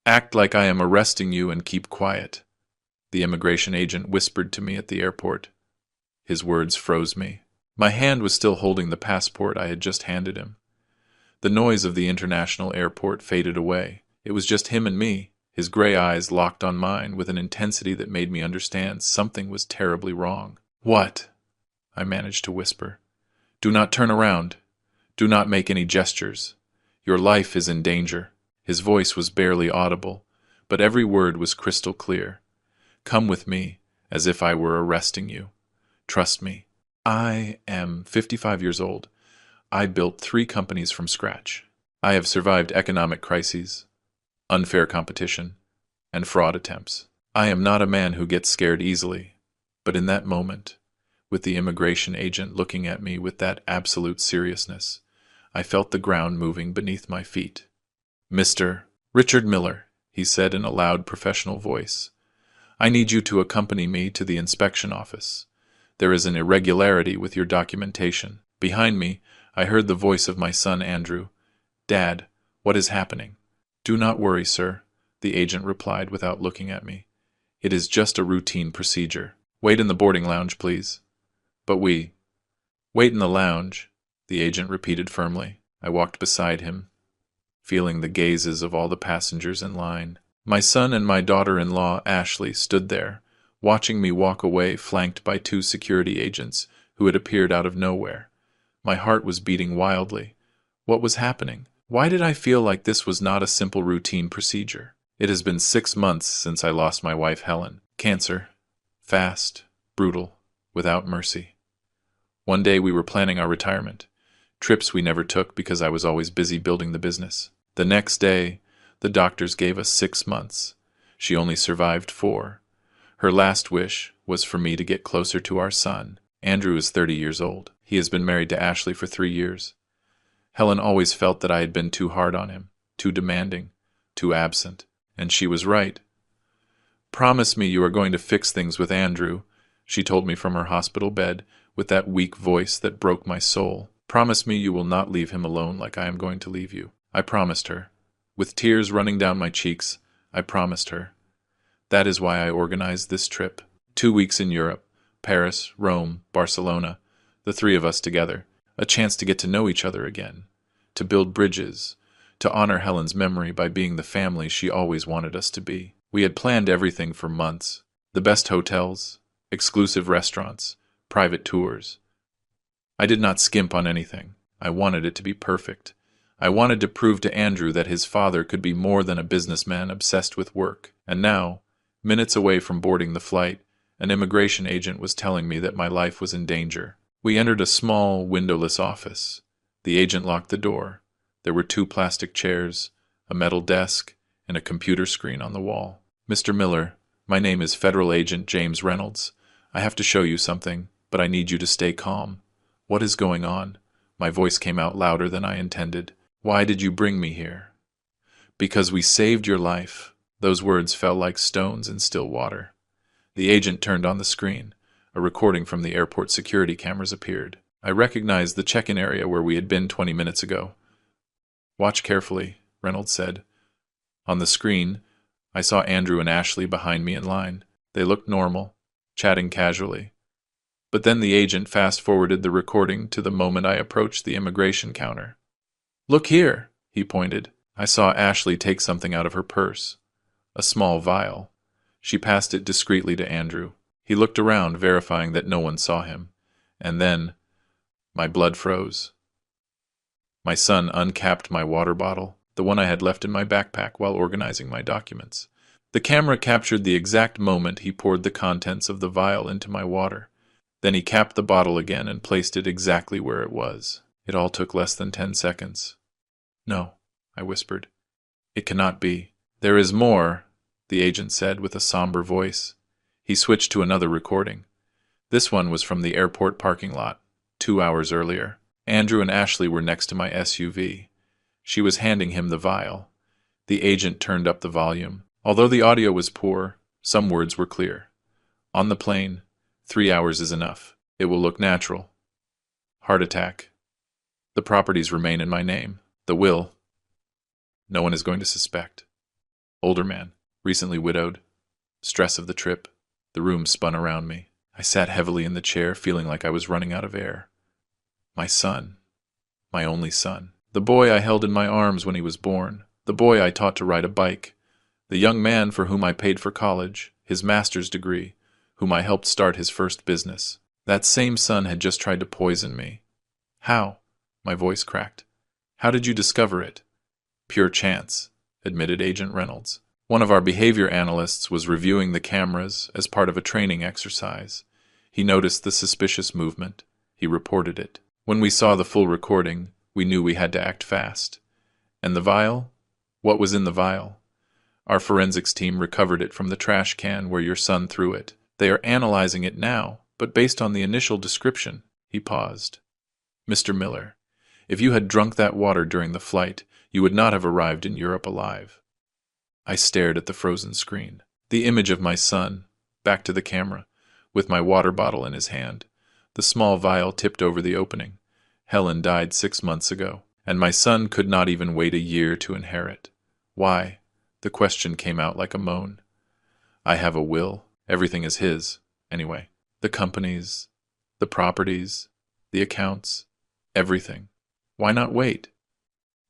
Act like I am arresting you and keep quiet, the immigration agent whispered to me at the airport. His words froze me. My hand was still holding the passport I had just handed him. The noise of the international airport faded away. It was just him and me, his gray eyes locked on mine with an intensity that made me understand something was terribly wrong. "What?" I managed to whisper. "Do not turn around. Do not make any gestures. Your life is in danger." His voice was barely audible, but every word was crystal clear. "Come with me, as if I were arresting you. Trust me. I am 55 years old. I built 3 companies from scratch. I have survived economic crises, unfair competition, and fraud attempts. I am not a man who gets scared easily." But in that moment, with the immigration agent looking at me with that absolute seriousness, I felt the ground moving beneath my feet. "Mr. Richard Miller," he said in a loud professional voice, "I need you to accompany me to the inspection office. There is an irregularity with your documentation." Behind me, I heard the voice of my son Andrew. "Dad, what is happening?" "Do not worry, sir," the agent replied without looking at me. "It is just a routine procedure. Wait in the boarding lounge, please." "But we—" "Wait in the lounge," the agent repeated firmly. I walked beside him, feeling the gazes of all the passengers in line. My son and my daughter-in-law, Ashley, stood there, watching me walk away flanked by 2 security agents who had appeared out of nowhere. My heart was beating wildly. What was happening? Why did I feel like this was not a simple routine procedure? It has been 6 months since I lost my wife Helen. Cancer. Fast, brutal, without mercy. One day we were planning our retirement. Trips we never took because I was always busy building the business. The next day, the doctors gave us 6 months. She only survived 4. Her last wish was for me to get closer to our son. Andrew is 30 years old. He has been married to Ashley for 3 years. Helen always felt that I had been too hard on him, too demanding, too absent, and she was right. "Promise me you are going to fix things with Andrew," she told me from her hospital bed, with that weak voice that broke my soul. "Promise me you will not leave him alone like I am going to leave you." I promised her. With tears running down my cheeks, I promised her. That is why I organized this trip. 2 weeks in Europe, Paris, Rome, Barcelona, the 3 of us together. A chance to get to know each other again, to build bridges, to honor Helen's memory by being the family she always wanted us to be. We had planned everything for months. The best hotels, exclusive restaurants, private tours. I did not skimp on anything. I wanted it to be perfect. I wanted to prove to Andrew that his father could be more than a businessman obsessed with work. And now, minutes away from boarding the flight, an immigration agent was telling me that my life was in danger. We entered a small, windowless office. The agent locked the door. There were 2 plastic chairs, a metal desk, and a computer screen on the wall. "Mr. Miller, my name is Federal Agent James Reynolds. I have to show you something, but I need you to stay calm." "What is going on?" My voice came out louder than I intended. "Why did you bring me here?" "Because we saved your life." Those words fell like stones in still water. The agent turned on the screen. A recording from the airport security cameras appeared. I recognized the check-in area where we had been 20 minutes ago. "Watch carefully," Reynolds said. On the screen, I saw Andrew and Ashley behind me in line. They looked normal, chatting casually. But then the agent fast-forwarded the recording to the moment I approached the immigration counter. "Look here," he pointed. I saw Ashley take something out of her purse. A small vial. She passed it discreetly to Andrew. He looked around, verifying that no one saw him. And then, my blood froze. My son uncapped my water bottle, the one I had left in my backpack while organizing my documents. The camera captured the exact moment he poured the contents of the vial into my water. Then he capped the bottle again and placed it exactly where it was. It all took less than 10 seconds. "No," I whispered. "It cannot be." "There is more," the agent said with a somber voice. He switched to another recording. This one was from the airport parking lot, 2 hours earlier. Andrew and Ashley were next to my SUV. She was handing him the vial. The agent turned up the volume. Although the audio was poor, some words were clear. "On the plane, 3 hours is enough. It will look natural. Heart attack. The properties remain in my name. The will. No one is going to suspect. Older man, recently widowed. Stress of the trip. The room spun around me. I sat heavily in the chair, feeling like I was running out of air. My son. My only son. The boy I held in my arms when he was born. The boy I taught to ride a bike. The young man for whom I paid for college, his master's degree, whom I helped start his first business. That same son had just tried to poison me. How? My voice cracked. How did you discover it? Pure chance, admitted Agent Reynolds. One of our behavior analysts was reviewing the cameras as part of a training exercise. He noticed the suspicious movement. He reported it. When we saw the full recording, we knew we had to act fast. And the vial? What was in the vial? Our forensics team recovered it from the trash can where your son threw it. They are analyzing it now, but based on the initial description, he paused. Mr. Miller, if you had drunk that water during the flight, you would not have arrived in Europe alive. I stared at the frozen screen. The image of my son, back to the camera, with my water bottle in his hand. The small vial tipped over the opening. Helen died 6 months ago, and my son could not even wait a year to inherit. Why? The question came out like a moan. I have a will. Everything is his, anyway. The companies, the properties, the accounts, everything. Why not wait?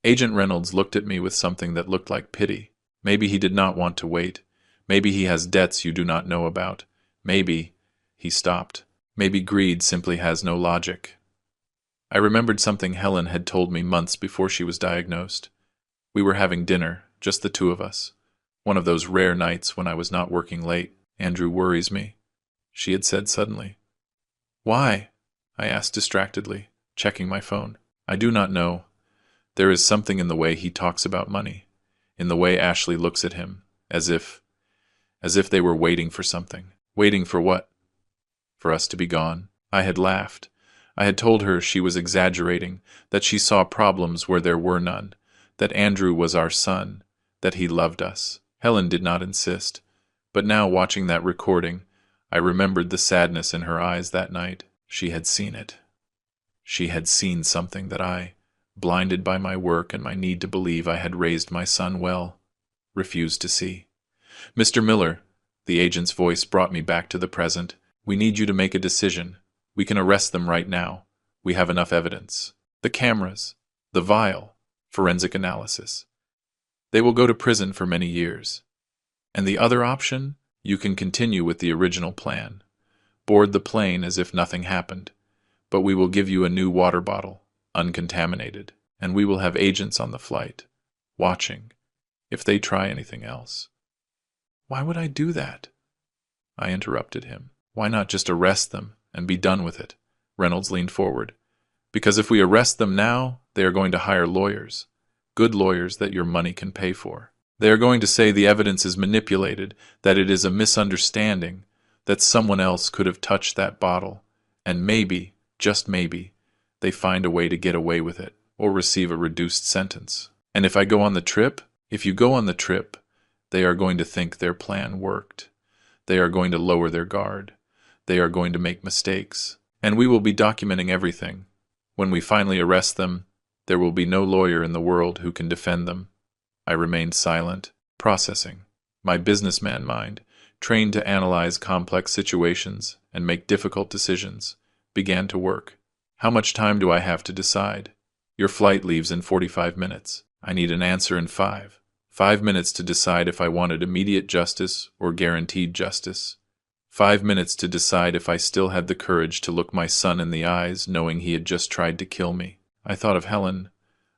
Agent Reynolds looked at me with something that looked like pity. Maybe he did not want to wait. Maybe he has debts you do not know about. Maybe, he stopped. Maybe greed simply has no logic. I remembered something Helen had told me months before she was diagnosed. We were having dinner, just the two of us. One of those rare nights when I was not working late. Andrew worries me, she had said suddenly. Why? I asked distractedly, checking my phone. I do not know. There is something in the way he talks about money, in the way Ashley looks at him, as if they were waiting for something. Waiting for what? For us to be gone. I had laughed. I had told her she was exaggerating, that she saw problems where there were none, that Andrew was our son, that he loved us. Helen did not insist, but now watching that recording, I remembered the sadness in her eyes that night. She had seen it. She had seen something that I, blinded by my work and my need to believe I had raised my son well, refused to see. Mr. Miller, the agent's voice brought me back to the present. We need you to make a decision. We can arrest them right now. We have enough evidence. The cameras, the vial, forensic analysis. They will go to prison for many years. And the other option? You can continue with the original plan. Board the plane as if nothing happened. But we will give you a new water bottle, uncontaminated, and we will have agents on the flight, watching, if they try anything else. Why would I do that? I interrupted him. Why not just arrest them and be done with it? Reynolds leaned forward. Because if we arrest them now, they are going to hire lawyers. Good lawyers that your money can pay for. They are going to say the evidence is manipulated, that it is a misunderstanding, that someone else could have touched that bottle, and maybe, just maybe, they find a way to get away with it, or receive a reduced sentence. And if I go on the trip, if you go on the trip, they are going to think their plan worked. They are going to lower their guard. They are going to make mistakes. And we will be documenting everything. When we finally arrest them, there will be no lawyer in the world who can defend them. I remained silent, processing. My businessman mind, trained to analyze complex situations and make difficult decisions, began to work. How much time do I have to decide? Your flight leaves in 45 minutes. I need an answer in 5. 5 minutes to decide if I wanted immediate justice or guaranteed justice. 5 minutes to decide if I still had the courage to look my son in the eyes, knowing he had just tried to kill me. I thought of Helen,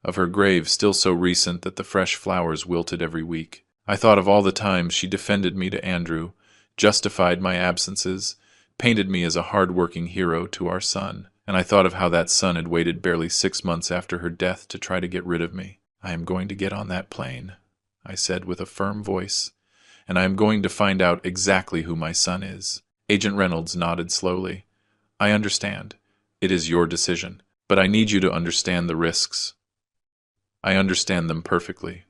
of her grave still so recent that the fresh flowers wilted every week. I thought of all the times she defended me to Andrew, justified my absences, painted me as a hard-working hero to our son, and I thought of how that son had waited barely 6 months after her death to try to get rid of me. I am going to get on that plane, I said with a firm voice, and I am going to find out exactly who my son is. Agent Reynolds nodded slowly. I understand. It is your decision, but I need you to understand the risks. I understand them perfectly.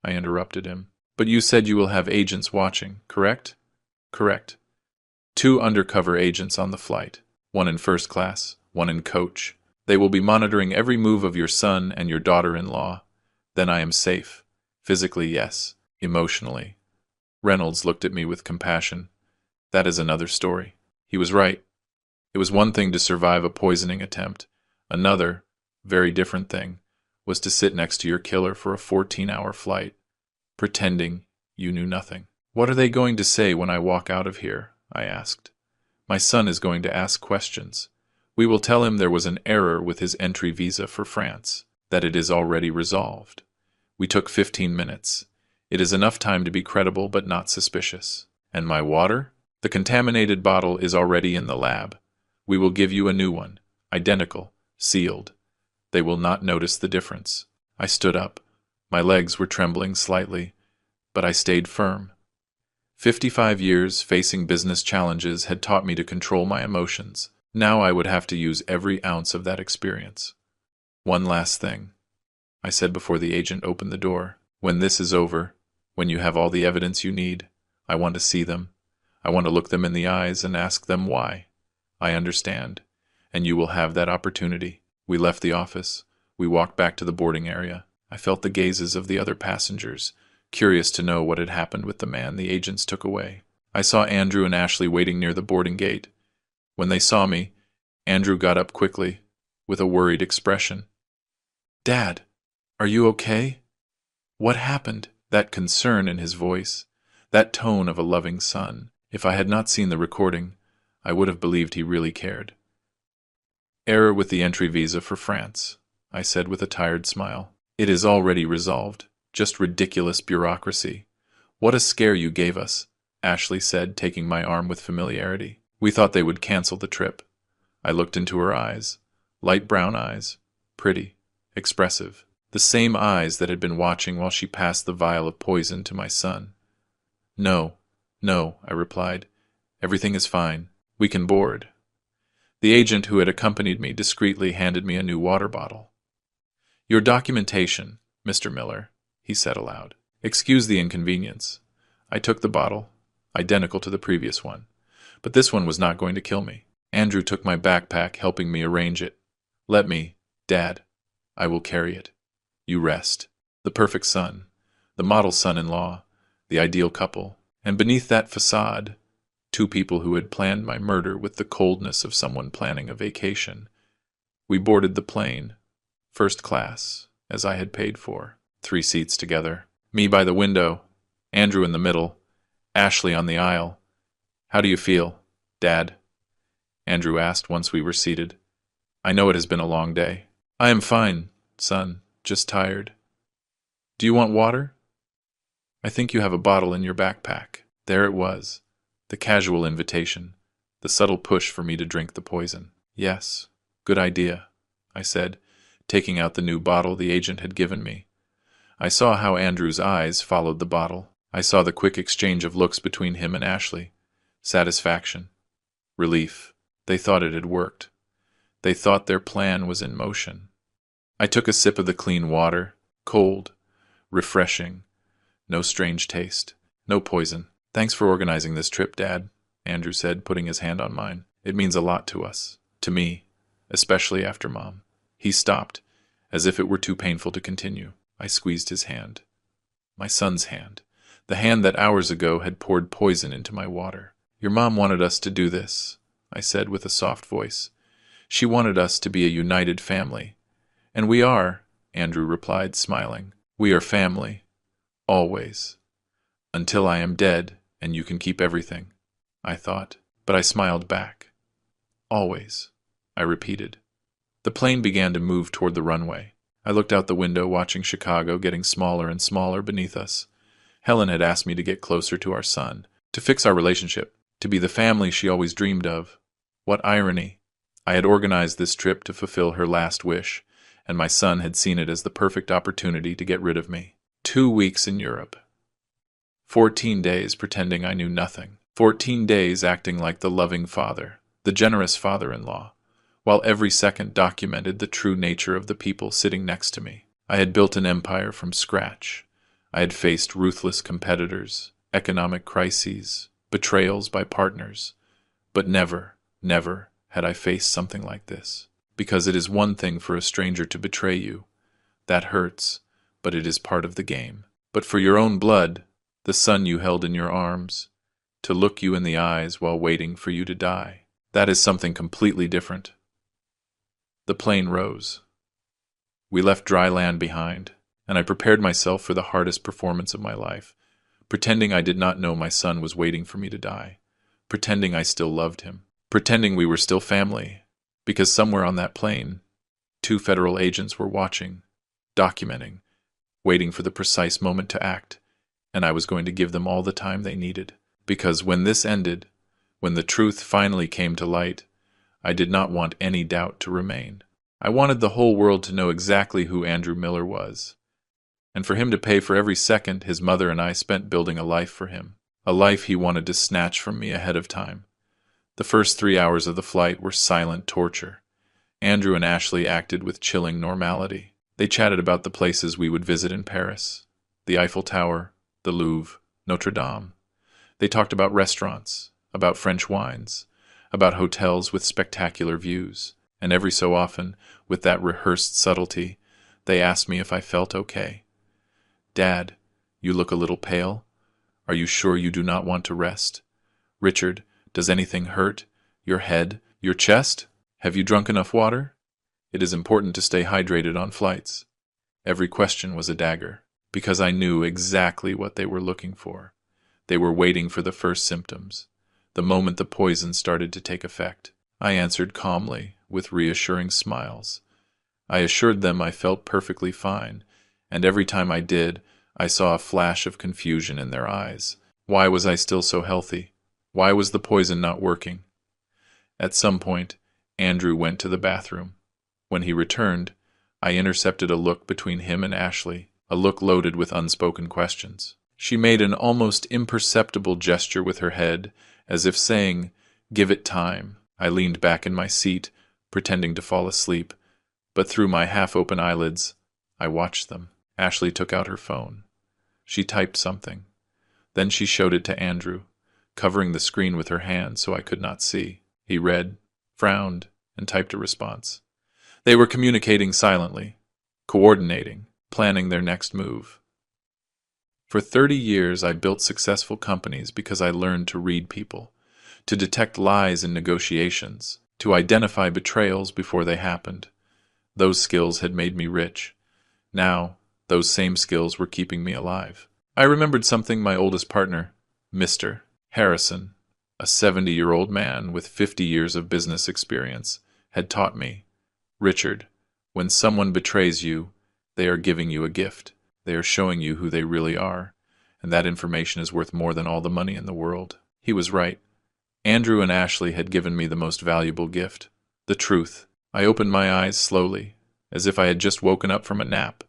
I interrupted him. But you said you will have agents watching, correct? Correct. 2 undercover agents on the flight, 1 in first class, 1 in coach. They will be monitoring every move of your son and your daughter-in-law. Then I am safe. Physically, yes. emotionally. Reynolds looked at me with compassion. That is another story. He was right. It was one thing to survive a poisoning attempt. Another, very different thing, was to sit next to your killer for a 14-hour flight, pretending you knew nothing. What are they going to say when I walk out of here? I asked. My son is going to ask questions. We will tell him there was an error with his entry visa for France, that it is already resolved. We took 15 minutes. It is enough time to be credible but not suspicious. And my water? The contaminated bottle is already in the lab. We will give you a new one, identical, sealed. They will not notice the difference. I stood up. My legs were trembling slightly, but I stayed firm. 55 years facing business challenges had taught me to control my emotions. Now I would have to use every ounce of that experience. One last thing, I said before the agent opened the door. When this is over, when you have all the evidence you need, I want to see them. I want to look them in the eyes and ask them why. I understand, and you will have that opportunity. We left the office. We walked back to the boarding area. I felt the gazes of the other passengers, curious to know what had happened with the man the agents took away. I saw Andrew and Ashley waiting near the boarding gate. When they saw me, Andrew got up quickly, with a worried expression. "Dad, are you okay? What happened?" That concern in his voice, that tone of a loving son. If I had not seen the recording, I would have believed he really cared. "Error with the entry visa for France," I said with a tired smile. "It is already resolved. Just ridiculous bureaucracy. What a scare you gave us," Ashley said, taking my arm with familiarity. "We thought they would cancel the trip." I looked into her eyes. Light brown eyes. Pretty. Expressive. The same eyes that had been watching while she passed the vial of poison to my son. No, I replied. "Everything is fine. We can board." The agent who had accompanied me discreetly handed me a new water bottle. "Your documentation, Mr. Miller," he said aloud. "Excuse the inconvenience." I took the bottle, identical to the previous one, but this one was not going to kill me. Andrew took my backpack, helping me arrange it. "Let me, Dad. I will carry it. You rest." The perfect son, the model son-in-law, the ideal couple, and beneath that facade, two people who had planned my murder with the coldness of someone planning a vacation. We boarded the plane, first class, as I had paid for, 3 seats together. Me by the window, Andrew in the middle, Ashley on the aisle. "How do you feel, Dad?" Andrew asked once we were seated. "I know it has been a long day." "I am fine, son, just tired." "Do you want water?" "I think you have a bottle in your backpack." There it was, the casual invitation, the subtle push for me to drink the poison. "Yes, good idea," I said, taking out the new bottle the agent had given me. I saw how Andrew's eyes followed the bottle. I saw the quick exchange of looks between him and Ashley. Satisfaction. Relief. They thought it had worked. They thought their plan was in motion. I took a sip of the clean water, cold, refreshing, no strange taste, no poison. "Thanks for organizing this trip, Dad," Andrew said, putting his hand on mine. "It means a lot to us, to me, especially after Mom." He stopped, as if it were too painful to continue. I squeezed his hand. My son's hand, the hand that hours ago had poured poison into my water. "Your mom wanted us to do this," I said with a soft voice. "She wanted us to be a united family. And we are," Andrew replied, smiling. "We are family. Always. Until I am dead and you can keep everything," I thought. But I smiled back. "Always," I repeated. The plane began to move toward the runway. I looked out the window, watching Chicago getting smaller and smaller beneath us. Helen had asked me to get closer to our son, to fix our relationship, to be the family she always dreamed of. What irony! I had organized this trip to fulfill her last wish, and my son had seen it as the perfect opportunity to get rid of me. 2 weeks in Europe. 14 days pretending I knew nothing. 14 days acting like the loving father, the generous father-in-law, while every second documented the true nature of the people sitting next to me. I had built an empire from scratch. I had faced ruthless competitors, economic crises, betrayals by partners. But never had I faced something like this. Because it is one thing for a stranger to betray you. That hurts, but it is part of the game. But for your own blood, the son you held in your arms, to look you in the eyes while waiting for you to die. That is something completely different. The plane rose. We left dry land behind, and I prepared myself for the hardest performance of my life, pretending I did not know my son was waiting for me to die, pretending I still loved him, pretending we were still family, because somewhere on that plane, 2 federal agents were watching, documenting, waiting for the precise moment to act, and I was going to give them all the time they needed. Because when this ended, when the truth finally came to light, I did not want any doubt to remain. I wanted the whole world to know exactly who Andrew Miller was, and for him to pay for every second his mother and I spent building a life for him, a life he wanted to snatch from me ahead of time. The first 3 hours of the flight were silent torture. Andrew and Ashley acted with chilling normality. They chatted about the places we would visit in Paris, the Eiffel Tower, the Louvre, Notre Dame. They talked about restaurants, about French wines, about hotels with spectacular views, and every so often, with that rehearsed subtlety, they asked me if I felt okay. "Dad, you look a little pale. Are you sure you do not want to rest? Richard, does anything hurt? Your head? Your chest? Have you drunk enough water? It is important to stay hydrated on flights." Every question was a dagger, because I knew exactly what they were looking for. They were waiting for the first symptoms, the moment the poison started to take effect. I answered calmly, with reassuring smiles. I assured them I felt perfectly fine, and every time I did, I saw a flash of confusion in their eyes. Why was I still so healthy? Why was the poison not working? At some point, Andrew went to the bathroom. When he returned, I intercepted a look between him and Ashley, a look loaded with unspoken questions. She made an almost imperceptible gesture with her head, as if saying, "Give it time." I leaned back in my seat, pretending to fall asleep, but through my half-open eyelids, I watched them. Ashley took out her phone. She typed something. Then she showed it to Andrew, covering the screen with her hand so I could not see. He read, frowned, and typed a response. They were communicating silently, coordinating, planning their next move. For 30 years, I built successful companies because I learned to read people, to detect lies in negotiations, to identify betrayals before they happened. Those skills had made me rich. Now, those same skills were keeping me alive. I remembered something my oldest partner, Mr. Harrison, a 70-year-old man with 50 years of business experience, had taught me. Richard, when someone betrays you, they are giving you a gift. They are showing you who they really are, and that information is worth more than all the money in the world. He was right. Andrew and Ashley had given me the most valuable gift, the truth. I opened my eyes slowly, as if I had just woken up from a nap.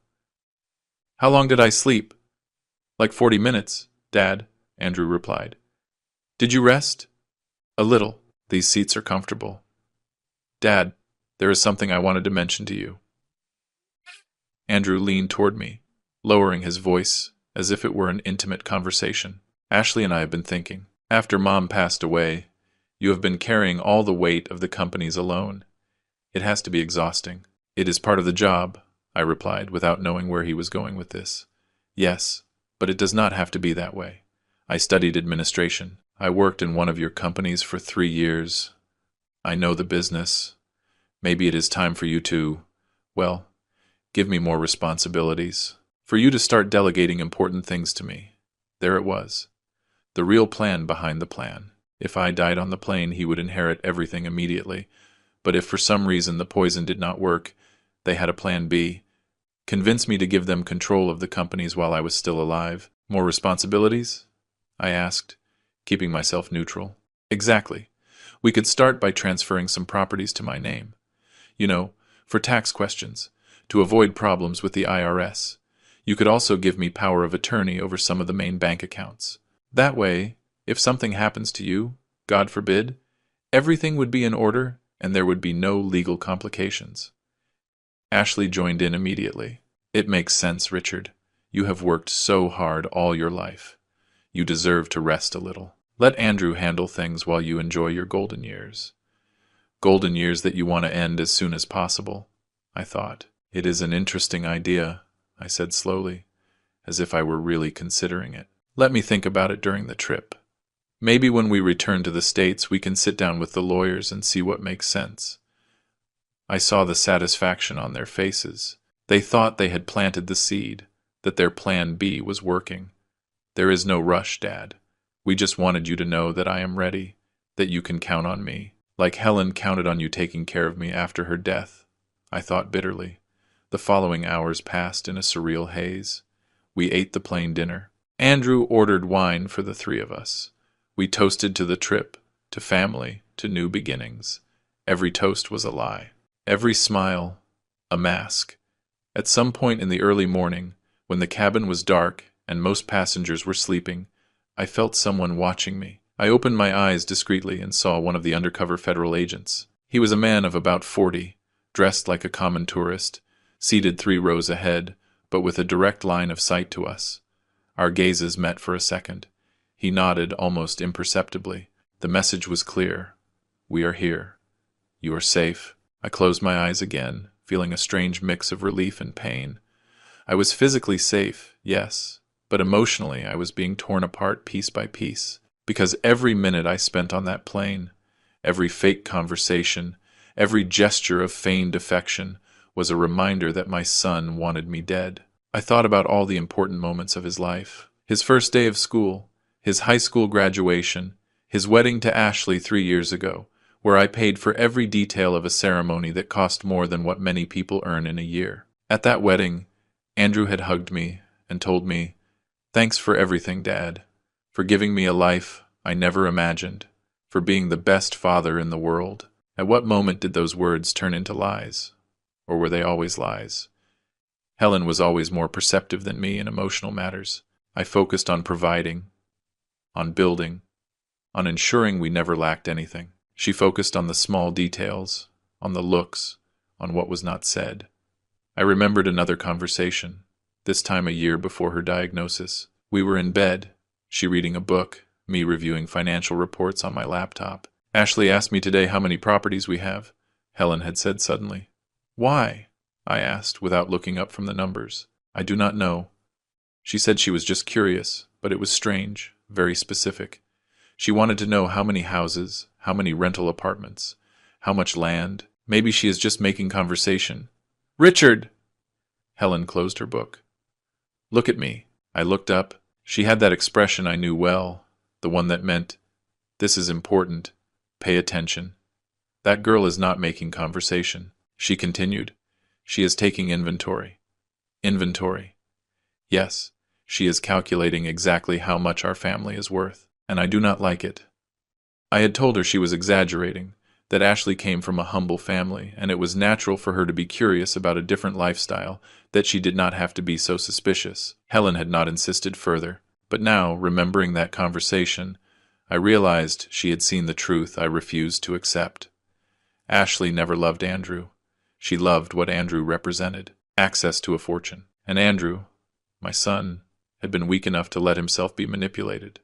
"How long did I sleep?" "Like 40 minutes, Dad," Andrew replied. "Did you rest?" "A little. These seats are comfortable." "Dad, there is something I wanted to mention to you." Andrew leaned toward me, lowering his voice as if it were an intimate conversation. "Ashley and I have been thinking. After Mom passed away, you have been carrying all the weight of the companies alone. It has to be exhausting." "It is part of the job," I replied, without knowing where he was going with this. "Yes, but it does not have to be that way. I studied administration. I worked in one of your companies for 3 years. I know the business. Maybe it is time for you to, well, give me more responsibilities. For you to start delegating important things to me." There it was. The real plan behind the plan. If I died on the plane, he would inherit everything immediately. But if for some reason the poison did not work, they had a plan B. Convince me to give them control of the companies while I was still alive. "More responsibilities?" I asked, keeping myself neutral. "Exactly. We could start by transferring some properties to my name. You know, for tax questions, to avoid problems with the IRS. You could also give me power of attorney over some of the main bank accounts. That way, if something happens to you, God forbid, everything would be in order and there would be no legal complications." Ashley joined in immediately. "It makes sense, Richard. You have worked so hard all your life. You deserve to rest a little. Let Andrew handle things while you enjoy your golden years. Golden years that you want to end as soon as possible," I thought. "It is an interesting idea," I said slowly, as if I were really considering it. Let me think about it during the trip. Maybe when we return to the States, we can sit down with the lawyers and see what makes sense. I saw the satisfaction on their faces. They thought they had planted the seed, that their plan B was working. There is no rush, Dad. We just wanted you to know that I am ready, that you can count on me, like Helen counted on you taking care of me after her death. I thought bitterly. The following hours passed in a surreal haze. We ate the plain dinner. Andrew ordered wine for the three of us. We toasted to the trip, to family, to new beginnings. Every toast was a lie. Every smile, a mask. At some point in the early morning, when the cabin was dark and most passengers were sleeping, I felt someone watching me. I opened my eyes discreetly and saw one of the undercover federal agents. He was a man of about 40, dressed like a common tourist, seated 3 rows ahead, but with a direct line of sight to us. Our gazes met for a second. He nodded almost imperceptibly. The message was clear. We are here. You are safe. I closed my eyes again, feeling a strange mix of relief and pain. I was physically safe, yes, but emotionally I was being torn apart piece by piece, because every minute I spent on that plane, every fake conversation, every gesture of feigned affection, was a reminder that my son wanted me dead. I thought about all the important moments of his life. His first day of school, his high school graduation, his wedding to Ashley 3 years ago, where I paid for every detail of a ceremony that cost more than what many people earn in a year. At that wedding, Andrew had hugged me and told me, "Thanks for everything, Dad, for giving me a life I never imagined, for being the best father in the world." At what moment did those words turn into lies? Or were they always lies? Helen was always more perceptive than me in emotional matters. I focused on providing, on building, on ensuring we never lacked anything. She focused on the small details, on the looks, on what was not said. I remembered another conversation, this time a year before her diagnosis. We were in bed, she reading a book, me reviewing financial reports on my laptop. "Ashley asked me today how many properties we have," Helen had said suddenly. "Why?" I asked, without looking up from the numbers. "I do not know." She said she was just curious, but it was strange, very specific. She wanted to know how many houses, how many rental apartments, how much land. Maybe she is just making conversation. "Richard!" Helen closed her book. "Look at me." I looked up. She had that expression I knew well, the one that meant, "This is important. Pay attention." "That girl is not making conversation," she continued. "She is taking inventory." Inventory. Yes, she is calculating exactly how much our family is worth, and I do not like it. I had told her she was exaggerating, that Ashley came from a humble family, and it was natural for her to be curious about a different lifestyle, that she did not have to be so suspicious. Helen had not insisted further, but now, remembering that conversation, I realized she had seen the truth I refused to accept. Ashley never loved Andrew. She loved what Andrew represented, access to a fortune. And Andrew, my son, had been weak enough to let himself be manipulated.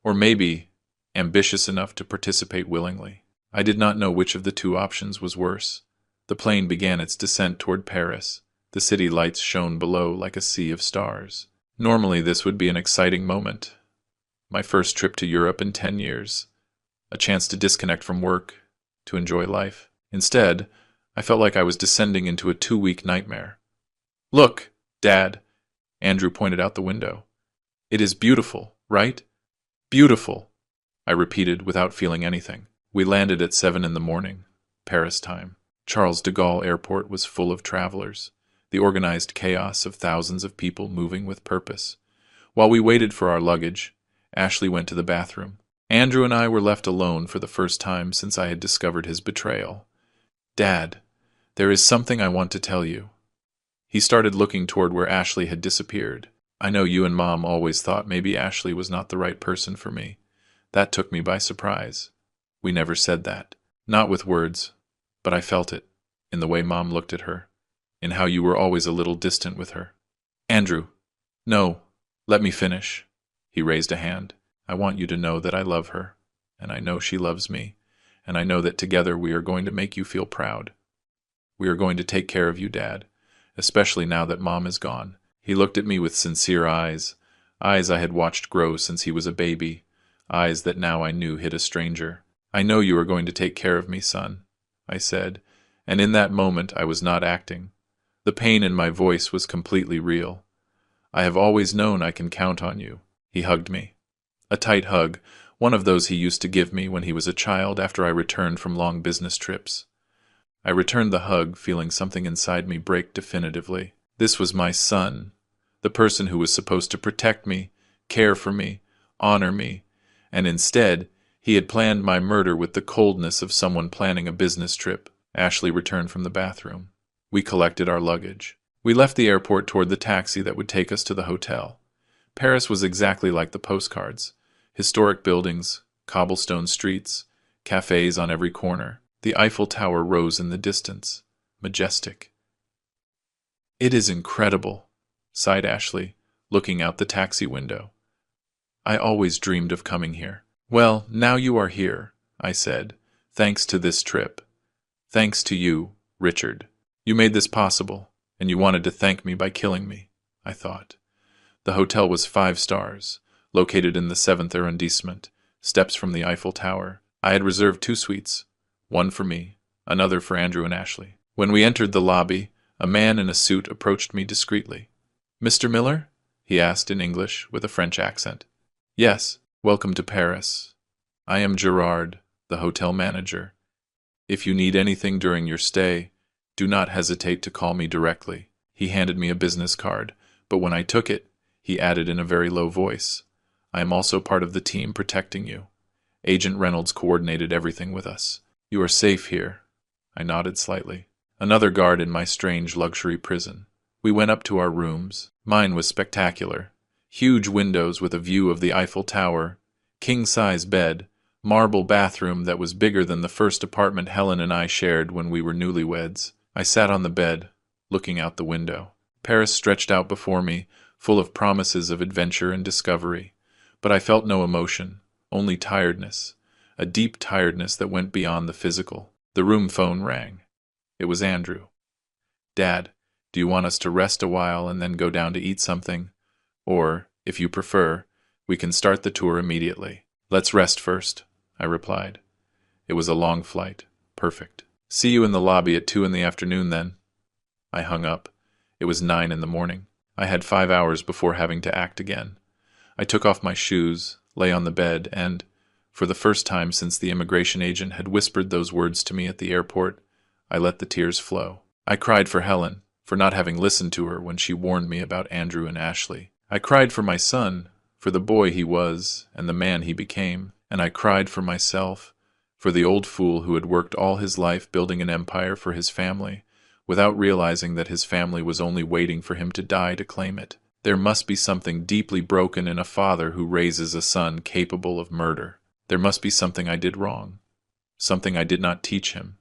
Or maybe ambitious enough to participate willingly. I did not know which of the two options was worse. The plane began its descent toward Paris. The city lights shone below like a sea of stars. Normally this would be an exciting moment. My first trip to Europe in 10 years. A chance to disconnect from work, to enjoy life. Instead, I felt like I was descending into a 2-week nightmare. "Look, Dad," Andrew pointed out the window. "It is beautiful, right? Beautiful," I repeated without feeling anything. We landed at 7 in the morning, Paris time. Charles de Gaulle Airport was full of travelers, the organized chaos of thousands of people moving with purpose. While we waited for our luggage, Ashley went to the bathroom. Andrew and I were left alone for the first time since I had discovered his betrayal. "Dad, there is something I want to tell you." He started looking toward where Ashley had disappeared. "I know you and Mom always thought maybe Ashley was not the right person for me. That took me by surprise. We never said that. Not with words, but I felt it, in the way Mom looked at her, in how you were always a little distant with her." "Andrew, no, let me finish." He raised a hand. "I want you to know that I love her, and I know she loves me, and I know that together we are going to make you feel proud. We are going to take care of you, Dad, especially now that Mom is gone." He looked at me with sincere eyes, Eyes I had watched grow since he was a baby, eyes that now I knew hid a stranger. "I know you are going to take care of me, son," I said, and in that moment I was not acting. The pain in my voice was completely real. "I have always known I can count on you." He hugged me. A tight hug, one of those he used to give me when he was a child after I returned from long business trips. I returned the hug, feeling something inside me break definitively. This was my son, the person who was supposed to protect me, care for me, honor me, and instead, he had planned my murder with the coldness of someone planning a business trip. Ashley returned from the bathroom. We collected our luggage. We left the airport toward the taxi that would take us to the hotel. Paris was exactly like the postcards. Historic buildings, cobblestone streets, cafes on every corner. The Eiffel Tower rose in the distance, majestic. "It is incredible," sighed Ashley, looking out the taxi window. "I always dreamed of coming here." "Well, now you are here," I said, "thanks to this trip. Thanks to you, Richard. You made this possible, and you wanted to thank me by killing me," I thought. The hotel was 5 stars, located in the 7th arrondissement, steps from the Eiffel Tower. I had reserved 2 suites, one for me, another for Andrew and Ashley. When we entered the lobby, a man in a suit approached me discreetly. "Mr. Miller?" he asked in English with a French accent. "Yes, welcome to Paris. I am Gerard, the hotel manager. If you need anything during your stay, do not hesitate to call me directly." He handed me a business card, but when I took it, he added in a very low voice, "I am also part of the team protecting you. Agent Reynolds coordinated everything with us. You are safe here." I nodded slightly. Another guard in my strange luxury prison. We went up to our rooms. Mine was spectacular. Huge windows with a view of the Eiffel Tower, king-size bed, marble bathroom that was bigger than the first apartment Helen and I shared when we were newlyweds. I sat on the bed, looking out the window. Paris stretched out before me, full of promises of adventure and discovery. But I felt no emotion, only tiredness, a deep tiredness that went beyond the physical. The room phone rang. It was Andrew. "Dad, do you want us to rest a while and then go down to eat something? Or, if you prefer, we can start the tour immediately." "Let's rest first," I replied. It was a long flight. Perfect. "See you in the lobby at 2 in the afternoon then." I hung up. It was 9 in the morning. I had 5 hours before having to act again. I took off my shoes, lay on the bed, and, for the first time since the immigration agent had whispered those words to me at the airport, I let the tears flow. I cried for Helen, for not having listened to her when she warned me about Andrew and Ashley. I cried for my son, for the boy he was and the man he became, and I cried for myself, for the old fool who had worked all his life building an empire for his family, without realizing that his family was only waiting for him to die to claim it. There must be something deeply broken in a father who raises a son capable of murder. There must be something I did wrong, something I did not teach him,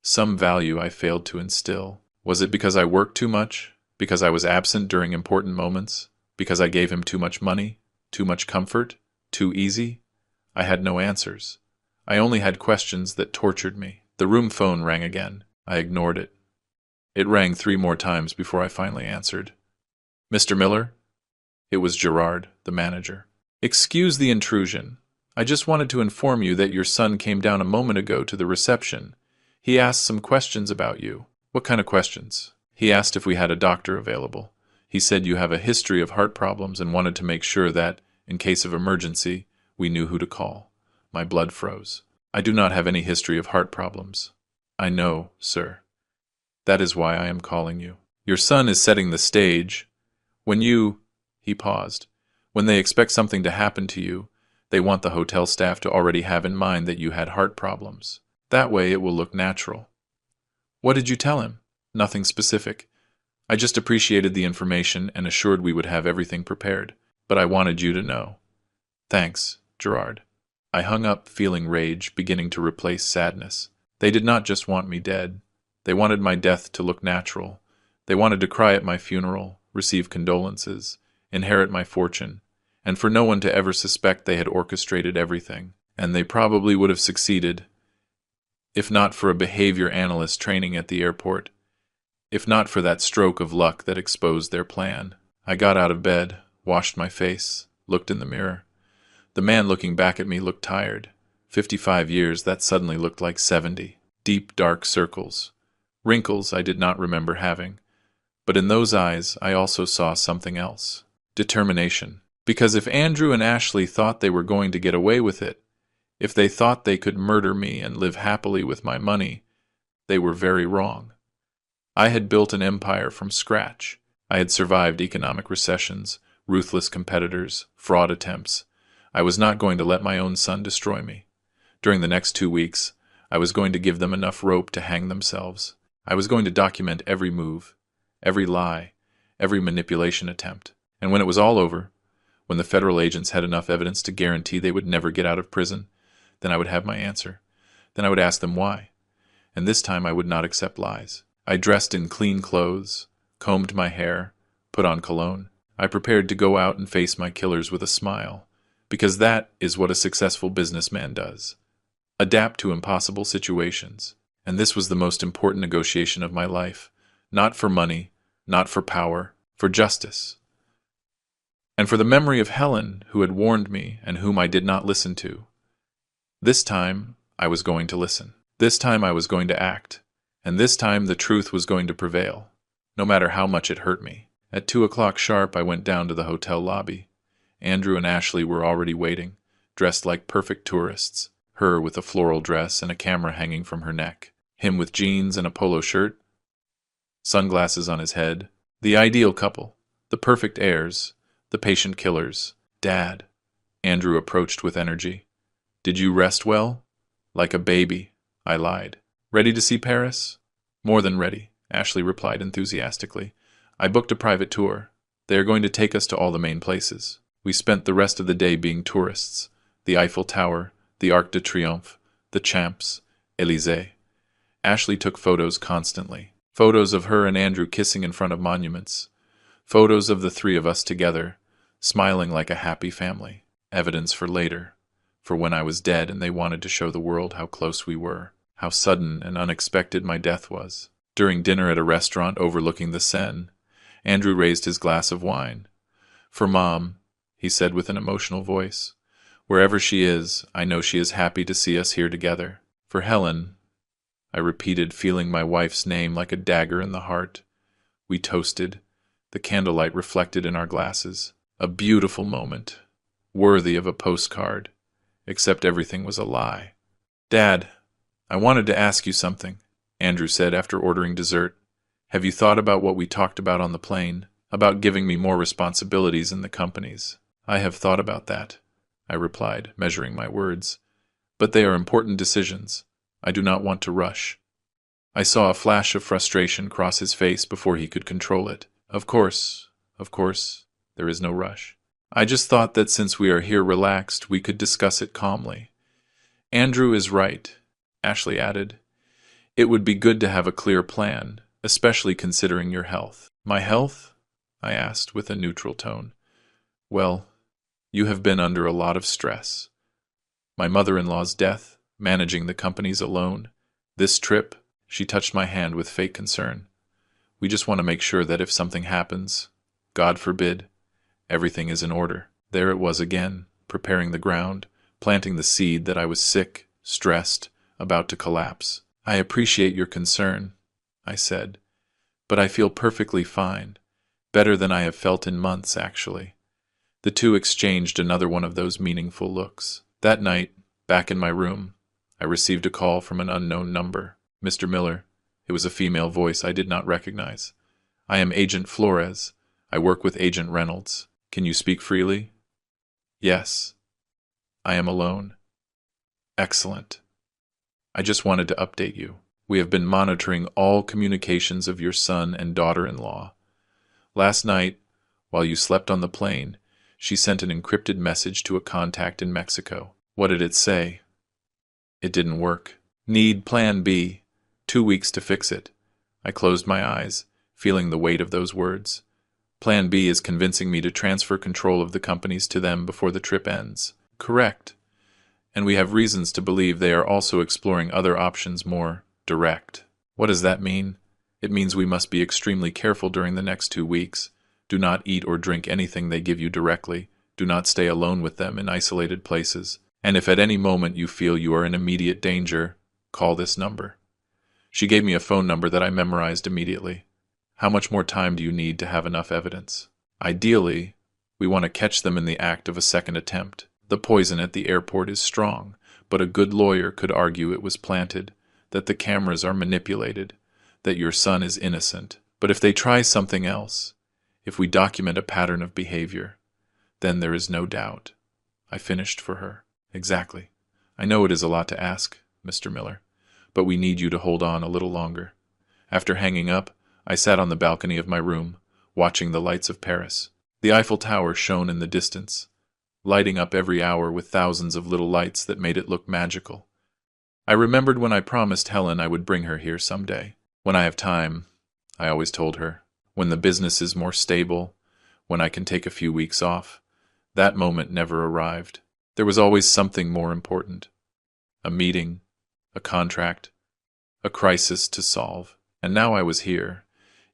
some value I failed to instill. Was it because I worked too much? Because I was absent during important moments? Because I gave him too much money? Too much comfort? Too easy? I had no answers. I only had questions that tortured me. The room phone rang again. I ignored it. It rang 3 more times before I finally answered. "Mr. Miller?" It was Gerard, the manager. "Excuse the intrusion. I just wanted to inform you that your son came down a moment ago to the reception. He asked some questions about you." "What kind of questions?" "He asked if we had a doctor available. He said you have a history of heart problems and wanted to make sure that, in case of emergency, we knew who to call." My blood froze. "I do not have any history of heart problems." "I know, sir. That is why I am calling you. Your son is setting the stage. When you—" he paused. "When they expect something to happen to you, they want the hotel staff to already have in mind that you had heart problems. That way it will look natural." "What did you tell him?" "Nothing specific. I just appreciated the information and assured we would have everything prepared. But I wanted you to know." "Thanks, Gerard." I hung up, feeling rage beginning to replace sadness. They did not just want me dead. They wanted my death to look natural. They wanted to cry at my funeral, receive condolences, inherit my fortune, and for no one to ever suspect they had orchestrated everything. And they probably would have succeeded, if not for a behavior analyst training at the airport, if not for that stroke of luck that exposed their plan. I got out of bed, washed my face, looked in the mirror. The man looking back at me looked tired. 55 years, that suddenly looked like 70. Deep, dark circles. Wrinkles I did not remember having. But in those eyes, I also saw something else. Determination. Because if Andrew and Ashley thought they were going to get away with it, if they thought they could murder me and live happily with my money, they were very wrong. I had built an empire from scratch. I had survived economic recessions, ruthless competitors, fraud attempts. I was not going to let my own son destroy me. During the next 2 weeks, I was going to give them enough rope to hang themselves. I was going to document every move, every lie, every manipulation attempt. And when it was all over, when the federal agents had enough evidence to guarantee they would never get out of prison, then I would have my answer. Then I would ask them why. And this time I would not accept lies. I dressed in clean clothes, combed my hair, put on cologne. I prepared to go out and face my killers with a smile, because that is what a successful businessman does. Adapt to impossible situations. And this was the most important negotiation of my life. Not for money, not for power, for justice. And for the memory of Helen, who had warned me and whom I did not listen to. This time, I was going to listen. This time I was going to act. And this time the truth was going to prevail, no matter how much it hurt me. At 2 o'clock sharp, I went down to the hotel lobby. Andrew and Ashley were already waiting, dressed like perfect tourists, her with a floral dress and a camera hanging from her neck, him with jeans and a polo shirt, sunglasses on his head, the ideal couple, the perfect heirs, the patient killers. Dad, Andrew approached with energy. Did you rest well? Like a baby, I lied. Ready to see Paris? More than ready, Ashley replied enthusiastically. I booked a private tour. They are going to take us to all the main places. We spent the rest of the day being tourists. The Eiffel Tower, the Arc de Triomphe, the Champs, Élysée. Ashley took photos constantly. Photos of her and Andrew kissing in front of monuments. Photos of the three of us together, smiling like a happy family. Evidence for later. For when I was dead and they wanted to show the world how close we were, how sudden and unexpected my death was. During dinner at a restaurant overlooking the Seine, Andrew raised his glass of wine. For Mom, he said with an emotional voice. Wherever she is, I know she is happy to see us here together. For Helen, I repeated, feeling my wife's name like a dagger in the heart. We toasted, the candlelight reflected in our glasses. A beautiful moment, worthy of a postcard. Except everything was a lie. Dad, I wanted to ask you something, Andrew said after ordering dessert. Have you thought about what we talked about on the plane, about giving me more responsibilities in the companies? I have thought about that, I replied, measuring my words. But they are important decisions. I do not want to rush. I saw a flash of frustration cross his face before he could control it. Of course, there is no rush. I just thought that since we are here relaxed, we could discuss it calmly. Andrew is right, Ashley added. It would be good to have a clear plan, especially considering your health. My health? I asked with a neutral tone. Well, you have been under a lot of stress. My mother-in-law's death, managing the companies alone. This trip, she touched my hand with fake concern. We just want to make sure that if something happens, God forbid, everything is in order. There it was again, preparing the ground, planting the seed that I was sick, stressed, about to collapse. I appreciate your concern, I said, but I feel perfectly fine, better than I have felt in months, actually. The two exchanged another one of those meaningful looks. That night, back in my room, I received a call from an unknown number. Mr. Miller. It was a female voice I did not recognize. I am Agent Flores. I work with Agent Reynolds. Can you speak freely? Yes. I am alone. Excellent. I just wanted to update you. We have been monitoring all communications of your son and daughter-in-law. Last night, while you slept on the plane, she sent an encrypted message to a contact in Mexico. What did it say? It didn't work. Need Plan B. 2 weeks to fix it. I closed my eyes, feeling the weight of those words. Plan B is convincing me to transfer control of the companies to them before the trip ends. Correct. And we have reasons to believe they are also exploring other options more direct. What does that mean? It means we must be extremely careful during the next 2 weeks. Do not eat or drink anything they give you directly. Do not stay alone with them in isolated places. And if at any moment you feel you are in immediate danger, call this number. She gave me a phone number that I memorized immediately. How much more time do you need to have enough evidence? Ideally, we want to catch them in the act of a second attempt. The poison at the airport is strong, but a good lawyer could argue it was planted, that the cameras are manipulated, that your son is innocent. But if they try something else, if we document a pattern of behavior, then there is no doubt. I finished for her. Exactly. I know it is a lot to ask, Mr. Miller, but we need you to hold on a little longer. After hanging up, I sat on the balcony of my room, watching the lights of Paris. The Eiffel Tower shone in the distance, lighting up every hour with thousands of little lights that made it look magical. I remembered when I promised Helen I would bring her here someday. When I have time, I always told her. When the business is more stable, when I can take a few weeks off. That moment never arrived. There was always something more important. A meeting, a contract, a crisis to solve. And now I was here,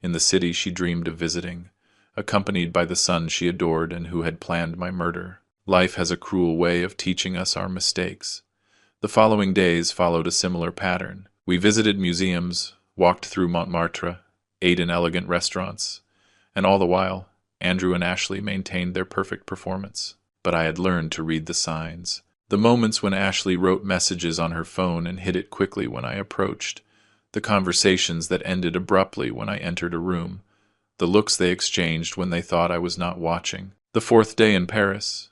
in the city she dreamed of visiting, accompanied by the son she adored and who had planned my murder. Life has a cruel way of teaching us our mistakes. The following days followed a similar pattern. We visited museums, walked through Montmartre, ate in elegant restaurants, and all the while, Andrew and Ashley maintained their perfect performance. But I had learned to read the signs. The moments when Ashley wrote messages on her phone and hid it quickly when I approached, the conversations that ended abruptly when I entered a room, the looks they exchanged when they thought I was not watching. The fourth day in Paris,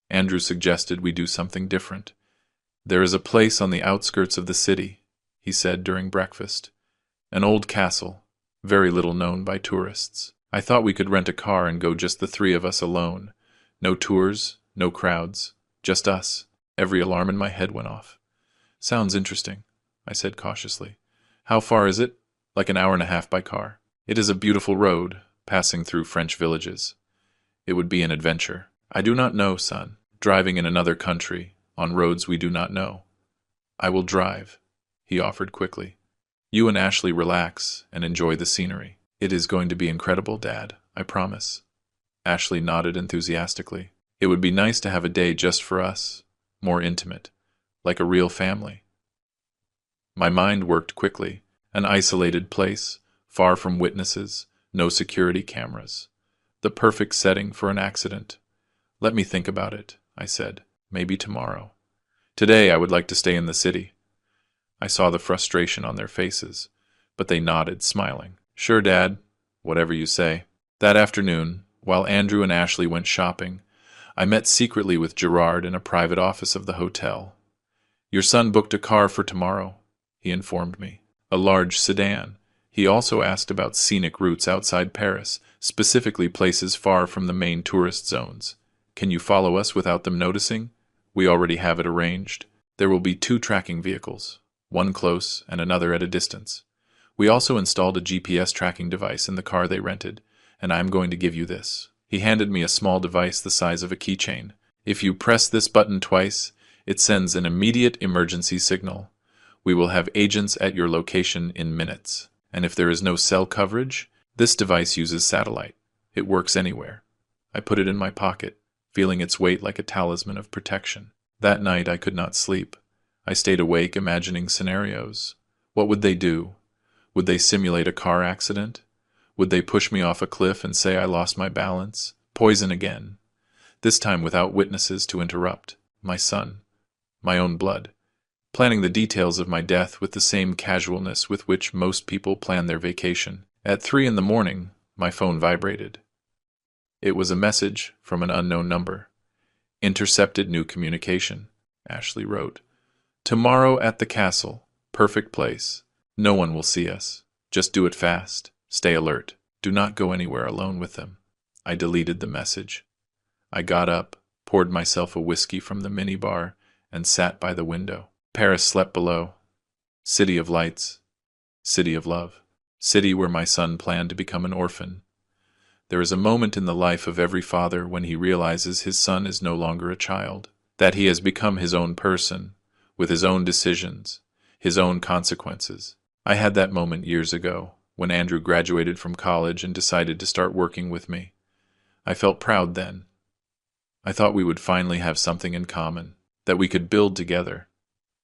Andrew suggested we do something different. There is a place on the outskirts of the city, he said during breakfast. An old castle, very little known by tourists. I thought we could rent a car and go just the three of us alone. No tours, no crowds, just us. Every alarm in my head went off. Sounds interesting, I said cautiously. How far is it? Like an hour and a half by car. It is a beautiful road, passing through French villages. It would be an adventure. I do not know, son. Driving in another country, on roads we do not know. I will drive, he offered quickly. You and Ashley relax and enjoy the scenery. It is going to be incredible, Dad, I promise. Ashley nodded enthusiastically. It would be nice to have a day just for us, more intimate, like a real family. My mind worked quickly. An isolated place, far from witnesses, no security cameras. The perfect setting for an accident. Let me think about it, I said. Maybe tomorrow. Today I would like to stay in the city. I saw the frustration on their faces, but they nodded, smiling. Sure, Dad. Whatever you say. That afternoon, while Andrew and Ashley went shopping, I met secretly with Gerard in a private office of the hotel. Your son booked a car for tomorrow, he informed me. A large sedan. He also asked about scenic routes outside Paris, specifically places far from the main tourist zones. Can you follow us without them noticing? We already have it arranged. There will be 2 tracking vehicles, one close and another at a distance. We also installed a GPS tracking device in the car they rented, and I am going to give you this. He handed me a small device the size of a keychain. If you press this button twice, it sends an immediate emergency signal. We will have agents at your location in minutes. And if there is no cell coverage, this device uses satellite. It works anywhere. I put it in my pocket, feeling its weight like a talisman of protection. That night I could not sleep. I stayed awake imagining scenarios. What would they do? Would they simulate a car accident? Would they push me off a cliff and say I lost my balance? Poison again. This time without witnesses to interrupt. My son. My own blood. Planning the details of my death with the same casualness with which most people plan their vacation. At 3 a.m, my phone vibrated. It was a message from an unknown number. Intercepted new communication, Ashley wrote. Tomorrow at the castle. Perfect place. No one will see us. Just do it fast. Stay alert. Do not go anywhere alone with them. I deleted the message. I got up, poured myself a whiskey from the minibar, and sat by the window. Paris slept below. City of lights. City of love. City where my son planned to become an orphan. There is a moment in the life of every father when he realizes his son is no longer a child, that he has become his own person, with his own decisions, his own consequences. I had that moment years ago, when Andrew graduated from college and decided to start working with me. I felt proud then. I thought we would finally have something in common, that we could build together.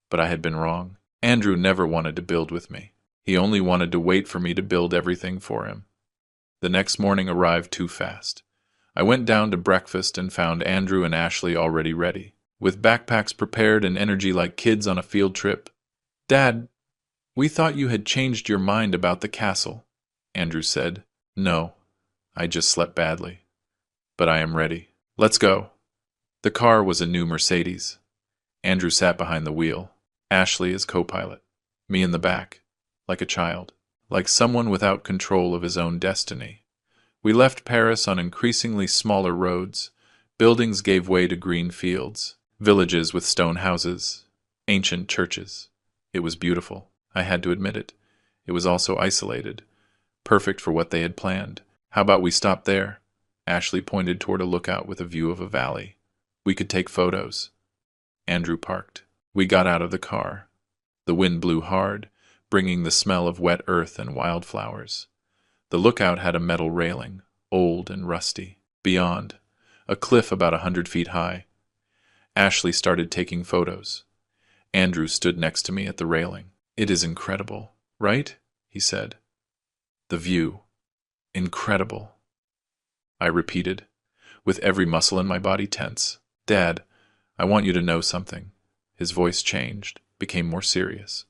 But I had been wrong. Andrew never wanted to build with me. He only wanted to wait for me to build everything for him. The next morning arrived too fast. I went down to breakfast and found Andrew and Ashley already ready, with backpacks prepared and energy like kids on a field trip. "Dad, we thought you had changed your mind about the castle," Andrew said. "No, I just slept badly. But I am ready. Let's go." The car was a new Mercedes. Andrew sat behind the wheel, Ashley as co-pilot, me in the back, like a child, like someone without control of his own destiny. We left Paris on increasingly smaller roads. Buildings gave way to green fields, villages with stone houses, ancient churches. It was beautiful, I had to admit it. It was also isolated, perfect for what they had planned. "How about we stop there?" Ashley pointed toward a lookout with a view of a valley. "We could take photos." Andrew parked. We got out of the car. The wind blew hard, bringing the smell of wet earth and wildflowers. The lookout had a metal railing, old and rusty. Beyond, a cliff about 100 feet high. Ashley started taking photos. Andrew stood next to me at the railing. "It is incredible, right?" he said. "The view. Incredible," I repeated, with every muscle in my body tense. "Dad, I want you to know something." His voice changed, became more serious.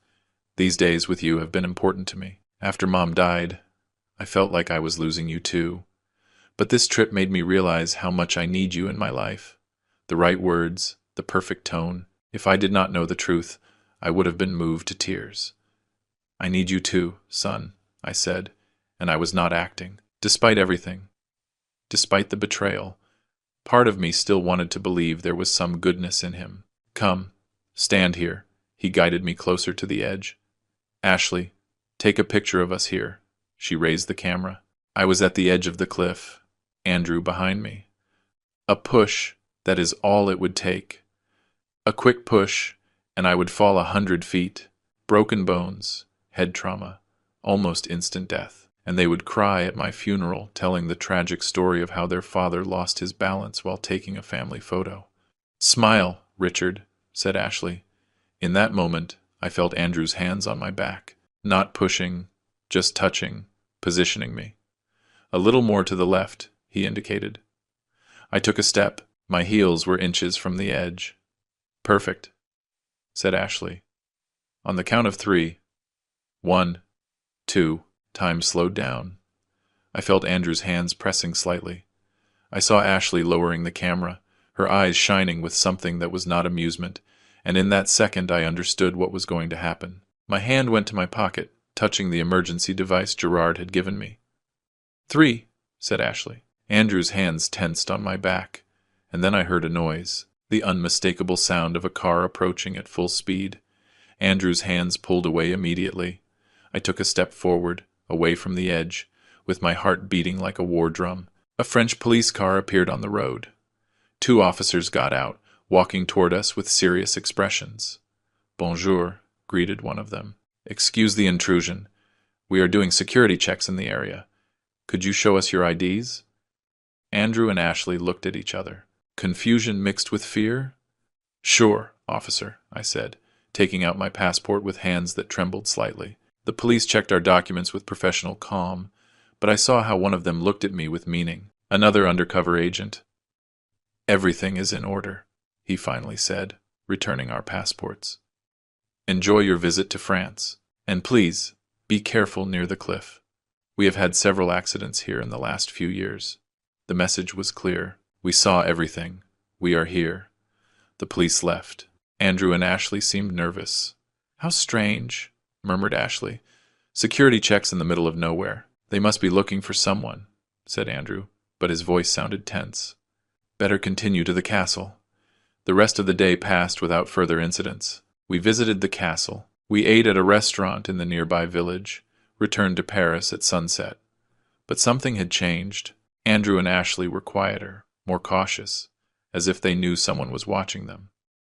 "These days with you have been important to me. After Mom died, I felt like I was losing you too. But this trip made me realize how much I need you in my life. The right words, the perfect tone. If I did not know the truth, I would have been moved to tears. I need you too, son," I said, and I was not acting. Despite everything, despite the betrayal, part of me still wanted to believe there was some goodness in him. "Come, stand here." He guided me closer to the edge. "Ashley, take a picture of us here." She raised the camera. I was at the edge of the cliff, Andrew behind me. A push, that is all it would take. A quick push, and I would fall 100 feet. Broken bones, head trauma, almost instant death. And they would cry at my funeral, telling the tragic story of how their father lost his balance while taking a family photo. "Smile, Richard," said Ashley. In that moment, I felt Andrew's hands on my back, not pushing, just touching, positioning me. "A little more to the left," he indicated. I took a step. My heels were inches from the edge. "Perfect," said Ashley. "On the count of 3. 1, 2, time slowed down. I felt Andrew's hands pressing slightly. I saw Ashley lowering the camera, her eyes shining with something that was not amusement, and in that second I understood what was going to happen. My hand went to my pocket, touching the emergency device Gerard had given me. 3, said Ashley. Andrew's hands tensed on my back, and then I heard a noise, the unmistakable sound of a car approaching at full speed. Andrew's hands pulled away immediately. I took a step forward, away from the edge, with my heart beating like a war drum. A French police car appeared on the road. 2 officers got out, walking toward us with serious expressions. "Bonjour," greeted one of them. "Excuse the intrusion. We are doing security checks in the area. Could you show us your IDs?" Andrew and Ashley looked at each other. Confusion mixed with fear? "Sure, officer," I said, taking out my passport with hands that trembled slightly. The police checked our documents with professional calm, but I saw how one of them looked at me with meaning. Another undercover agent. "Everything is in order," he finally said, returning our passports. "Enjoy your visit to France. And please, be careful near the cliff. We have had several accidents here in the last few years." The message was clear. We saw everything. We are here. The police left. Andrew and Ashley seemed nervous. "How strange," murmured Ashley. "Security checks in the middle of nowhere. They must be looking for someone," said Andrew, but his voice sounded tense. "Better continue to the castle." The rest of the day passed without further incidents. We visited the castle. We ate at a restaurant in the nearby village, returned to Paris at sunset. But something had changed. Andrew and Ashley were quieter, more cautious, as if they knew someone was watching them.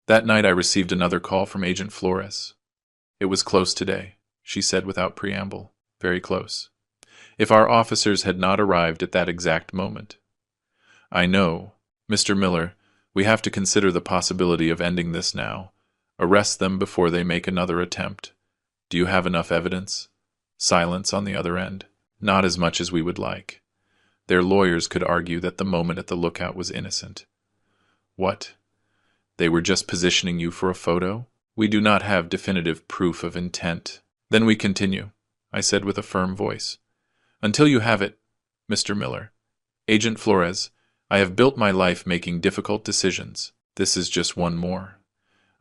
That night I received another call from Agent Flores. "It was close today," she said without preamble. "Very close. If our officers had not arrived at that exact moment." I know. Mr. Miller, we have to consider the possibility of ending this now. Arrest them before they make another attempt. Do you have enough evidence? Silence on the other end. Not as much as we would like. Their lawyers could argue that the moment at the lookout was innocent. What? They were just positioning you for a photo? We do not have definitive proof of intent. Then we continue, I said with a firm voice. Until you have it, Mr. Miller. Agent Flores, I have built my life making difficult decisions. This is just one more.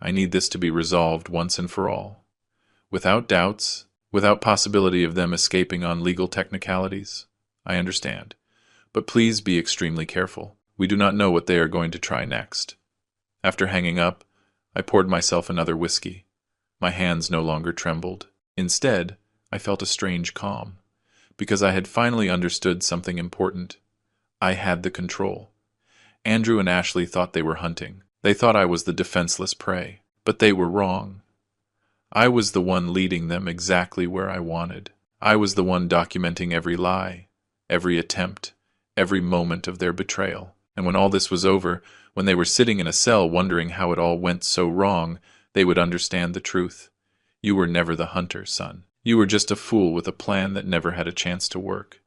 I need this to be resolved once and for all. Without doubts, without possibility of them escaping on legal technicalities. I understand. But please be extremely careful. We do not know what they are going to try next. After hanging up, I poured myself another whiskey. My hands no longer trembled. Instead, I felt a strange calm, because I had finally understood something important. I had the control. Andrew and Ashley thought they were hunting. They thought I was the defenseless prey, but they were wrong. I was the one leading them exactly where I wanted. I was the one documenting every lie, every attempt, every moment of their betrayal. And when all this was over, when they were sitting in a cell wondering how it all went so wrong, they would understand the truth. You were never the hunter, son. You were just a fool with a plan that never had a chance to work.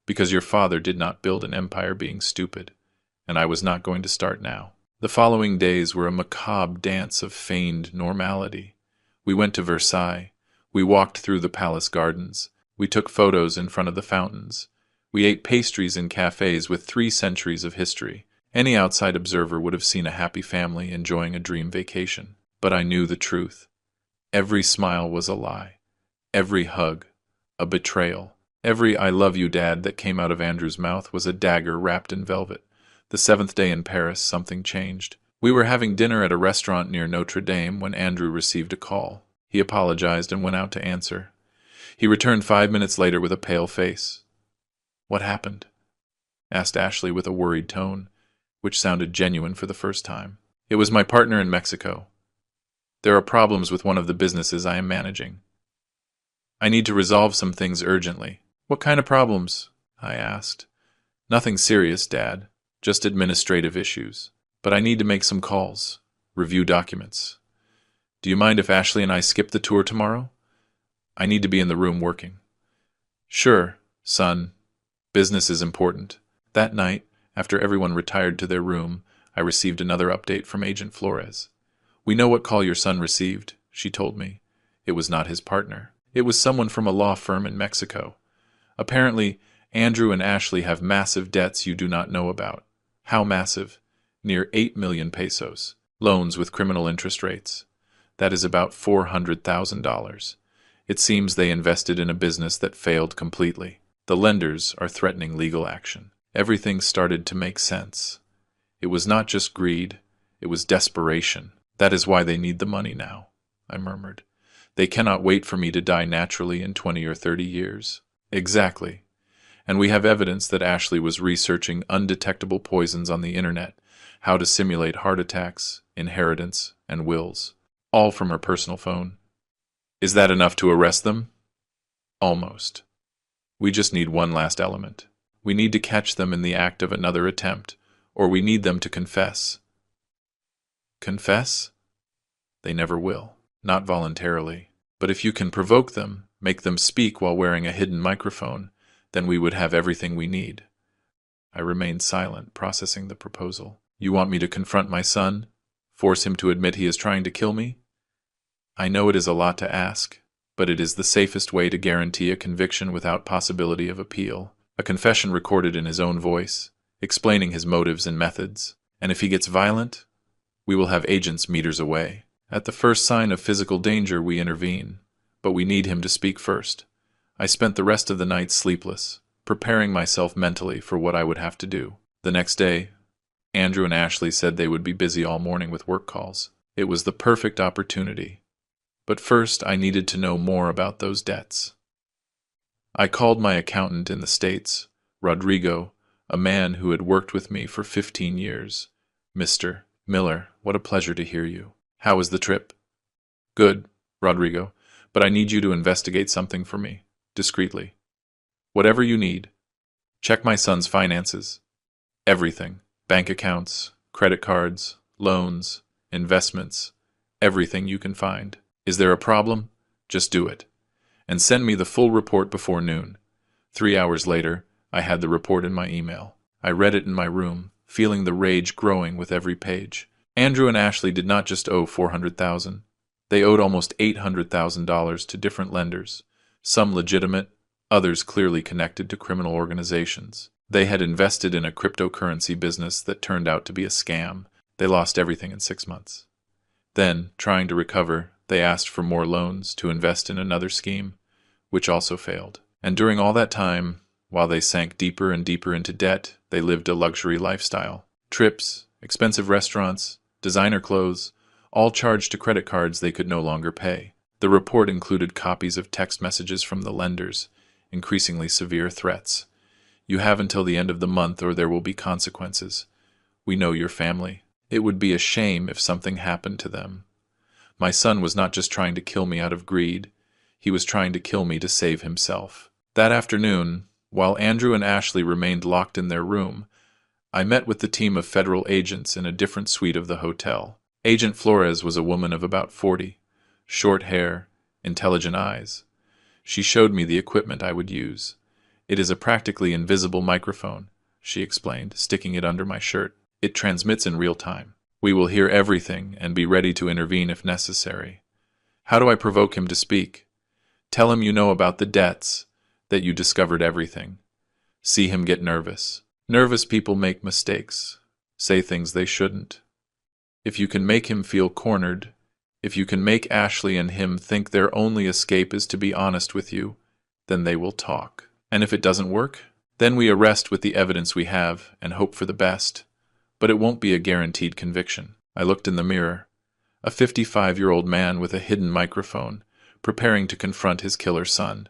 Because your father did not build an empire being stupid, and I was not going to start now. The following days were a macabre dance of feigned normality. We went to Versailles. We walked through the palace gardens. We took photos in front of the fountains. We ate pastries in cafes with 3 centuries of history. Any outside observer would have seen a happy family enjoying a dream vacation. But I knew the truth. Every smile was a lie. Every hug, a betrayal. Every "I love you, Dad" that came out of Andrew's mouth was a dagger wrapped in velvet. The 7th day in Paris, something changed. We were having dinner at a restaurant near Notre Dame when Andrew received a call. He apologized and went out to answer. He returned 5 minutes later with a pale face. "What happened?" asked Ashley with a worried tone, which sounded genuine for the first time. "It was my partner in Mexico. There are problems with one of the businesses I am managing. I need to resolve some things urgently." "What kind of problems?" I asked. "Nothing serious, Dad. Just administrative issues. But I need to make some calls, review documents. Do you mind if Ashley and I skip the tour tomorrow? I need to be in the room working." "Sure, son. Business is important." That night, after everyone retired to their room, I received another update from Agent Flores. "We know what call your son received," she told me. It was not his partner. It was someone from a law firm in Mexico. Apparently, Andrew and Ashley have massive debts you do not know about. How massive? Near 8 million pesos. Loans with criminal interest rates. That is about $400,000. It seems they invested in a business that failed completely. The lenders are threatening legal action. Everything started to make sense. It was not just greed, it was desperation. "That is why they need the money now," I murmured. "They cannot wait for me to die naturally in 20 or 30 years. "Exactly. And we have evidence that Ashley was researching undetectable poisons on the internet, how to simulate heart attacks, inheritance, and wills, all from her personal phone." "Is that enough to arrest them?" "Almost. We just need one last element. We need to catch them in the act of another attempt, or we need them to confess." "Confess?" "They never will. Not voluntarily. But if you can provoke them, make them speak while wearing a hidden microphone, then we would have everything we need." I remained silent, processing the proposal. "You want me to confront my son? Force him to admit he is trying to kill me?" "I know it is a lot to ask, but it is the safest way to guarantee a conviction without possibility of appeal. A confession recorded in his own voice, explaining his motives and methods. And if he gets violent, we will have agents meters away. At the first sign of physical danger, we intervene. But we need him to speak first." I spent the rest of the night sleepless, preparing myself mentally for what I would have to do. The next day, Andrew and Ashley said they would be busy all morning with work calls. It was the perfect opportunity. But first, I needed to know more about those debts. I called my accountant in the States, Rodrigo, a man who had worked with me for 15 years. "Mr. Miller, what a pleasure to hear you. How was the trip?" "Good, Rodrigo, but I need you to investigate something for me, discreetly. Whatever you need. Check my son's finances. Everything. Bank accounts, credit cards, loans, investments, everything you can find. Is there a problem? Just do it. And send me the full report before noon. 3 hours later, I had the report in my email. I read it in my room, feeling the rage growing with every page. Andrew and Ashley did not just owe $400,000. They owed almost $800,000 to different lenders, some legitimate, others clearly connected to criminal organizations. They had invested in a cryptocurrency business that turned out to be a scam. They lost everything in 6 months. Then, trying to recover, they asked for more loans to invest in another scheme, which also failed. And during all that time, while they sank deeper and deeper into debt, they lived a luxury lifestyle. Trips, expensive restaurants, designer clothes, all charged to credit cards they could no longer pay. The report included copies of text messages from the lenders, increasingly severe threats. You have until the end of the month or there will be consequences. We know your family. It would be a shame if something happened to them. My son was not just trying to kill me out of greed. He was trying to kill me to save himself. That afternoon, while Andrew and Ashley remained locked in their room, I met with the team of federal agents in a different suite of the hotel. Agent Flores was a woman of about 40, short hair, intelligent eyes. She showed me the equipment I would use. It is a practically invisible microphone, she explained, sticking it under my shirt. It transmits in real time. We will hear everything and be ready to intervene if necessary. How do I provoke him to speak? Tell him you know about the debts, that you discovered everything. See him get nervous. Nervous people make mistakes, say things they shouldn't. If you can make him feel cornered, if you can make Ashley and him think their only escape is to be honest with you, then they will talk. And if it doesn't work, then we arrest with the evidence we have and hope for the best. But it won't be a guaranteed conviction. I looked in the mirror. A 55-year-old man with a hidden microphone, preparing to confront his killer son.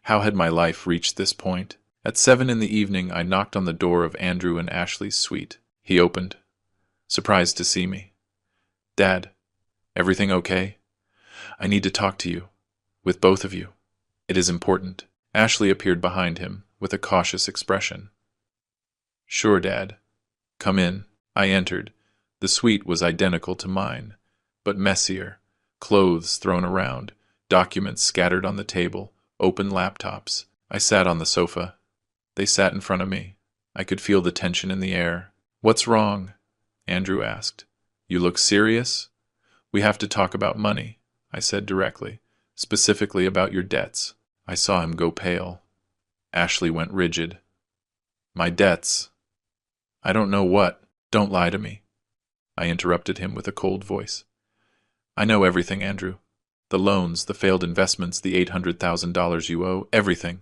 How had my life reached this point? At 7 in the evening, I knocked on the door of Andrew and Ashley's suite. He opened, surprised to see me. Dad, everything okay? I need to talk to you. With both of you. It is important. Ashley appeared behind him, with a cautious expression. Sure, Dad. Come in. I entered. The suite was identical to mine, but messier. Clothes thrown around, documents scattered on the table, open laptops. I sat on the sofa. They sat in front of me. I could feel the tension in the air. What's wrong? Andrew asked. You look serious? We have to talk about money, I said directly, specifically about your debts. I saw him go pale. Ashley went rigid. My debts. I don't know what. Don't lie to me. I interrupted him with a cold voice. I know everything, Andrew. The loans, the failed investments, the $800,000 you owe, everything.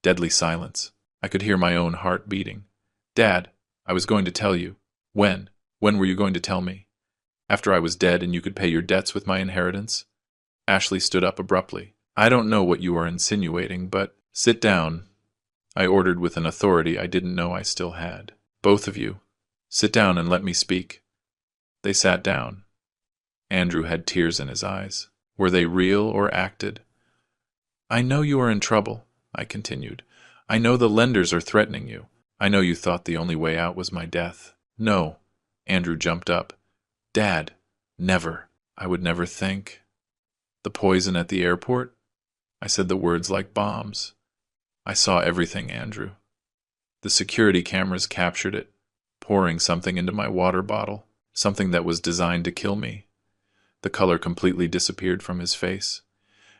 Deadly silence. I could hear my own heart beating. Dad, I was going to tell you. When? When were you going to tell me? After I was dead and you could pay your debts with my inheritance? Ashley stood up abruptly. I don't know what you are insinuating, but sit down, I ordered with an authority I didn't know I still had. Both of you, sit down and let me speak. They sat down. Andrew had tears in his eyes. Were they real or acted? I know you are in trouble, I continued. I know the lenders are threatening you. I know you thought the only way out was my death. No, Andrew jumped up. Dad, never. I would never think. The poison at the airport? I said the words like bombs. I saw everything, Andrew. The security cameras captured it, pouring something into my water bottle, something that was designed to kill me. The color completely disappeared from his face.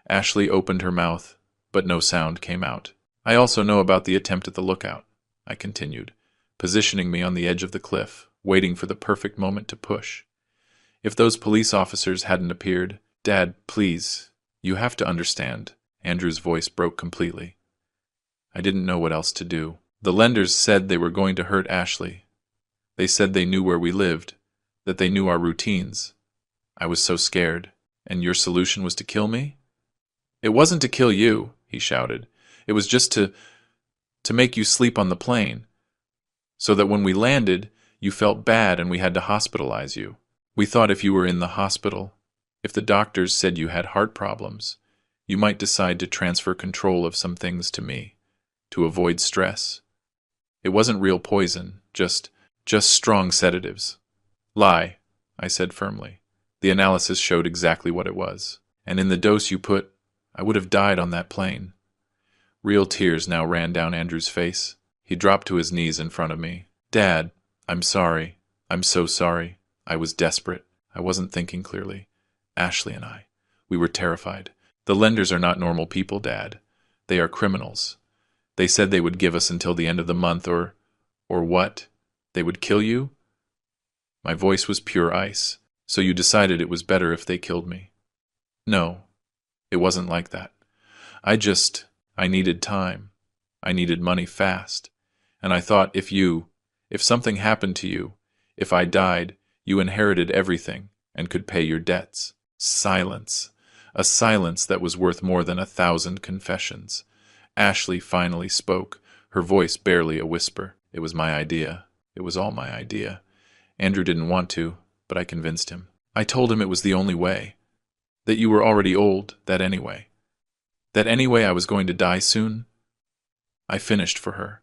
Ashley opened her mouth, but no sound came out. I also know about the attempt at the lookout, I continued, positioning me on the edge of the cliff, waiting for the perfect moment to push. If those police officers hadn't appeared, Dad, please, you have to understand. Andrew's voice broke completely. I didn't know what else to do. The lenders said they were going to hurt Ashley. They said they knew where we lived, that they knew our routines. I was so scared. And your solution was to kill me? It wasn't to kill you, he shouted. It was just to make you sleep on the plane, so that when we landed, you felt bad and we had to hospitalize you. We thought if you were in the hospital, if the doctors said you had heart problems, you might decide to transfer control of some things to me, to avoid stress. It wasn't real poison, just Just strong sedatives. Lie, I said firmly. The analysis showed exactly what it was. And in the dose you put, I would have died on that plane. Real tears now ran down Andrew's face. He dropped to his knees in front of me. Dad, I'm sorry. I'm so sorry. I was desperate. I wasn't thinking clearly. Ashley and I, we were terrified. The lenders are not normal people, Dad. They are criminals. They said they would give us until the end of the month or what? They would kill you? My voice was pure ice. So you decided it was better if they killed me? No, it wasn't like that. I needed time. I needed money fast. And I thought if something happened to you, if I died, you inherited everything and could pay your debts. Silence. A silence that was worth more than 1,000 confessions. Ashley finally spoke, her voice barely a whisper. It was my idea. It was all my idea. Andrew didn't want to, but I convinced him. I told him it was the only way. That you were already old, that anyway I was going to die soon. I finished for her.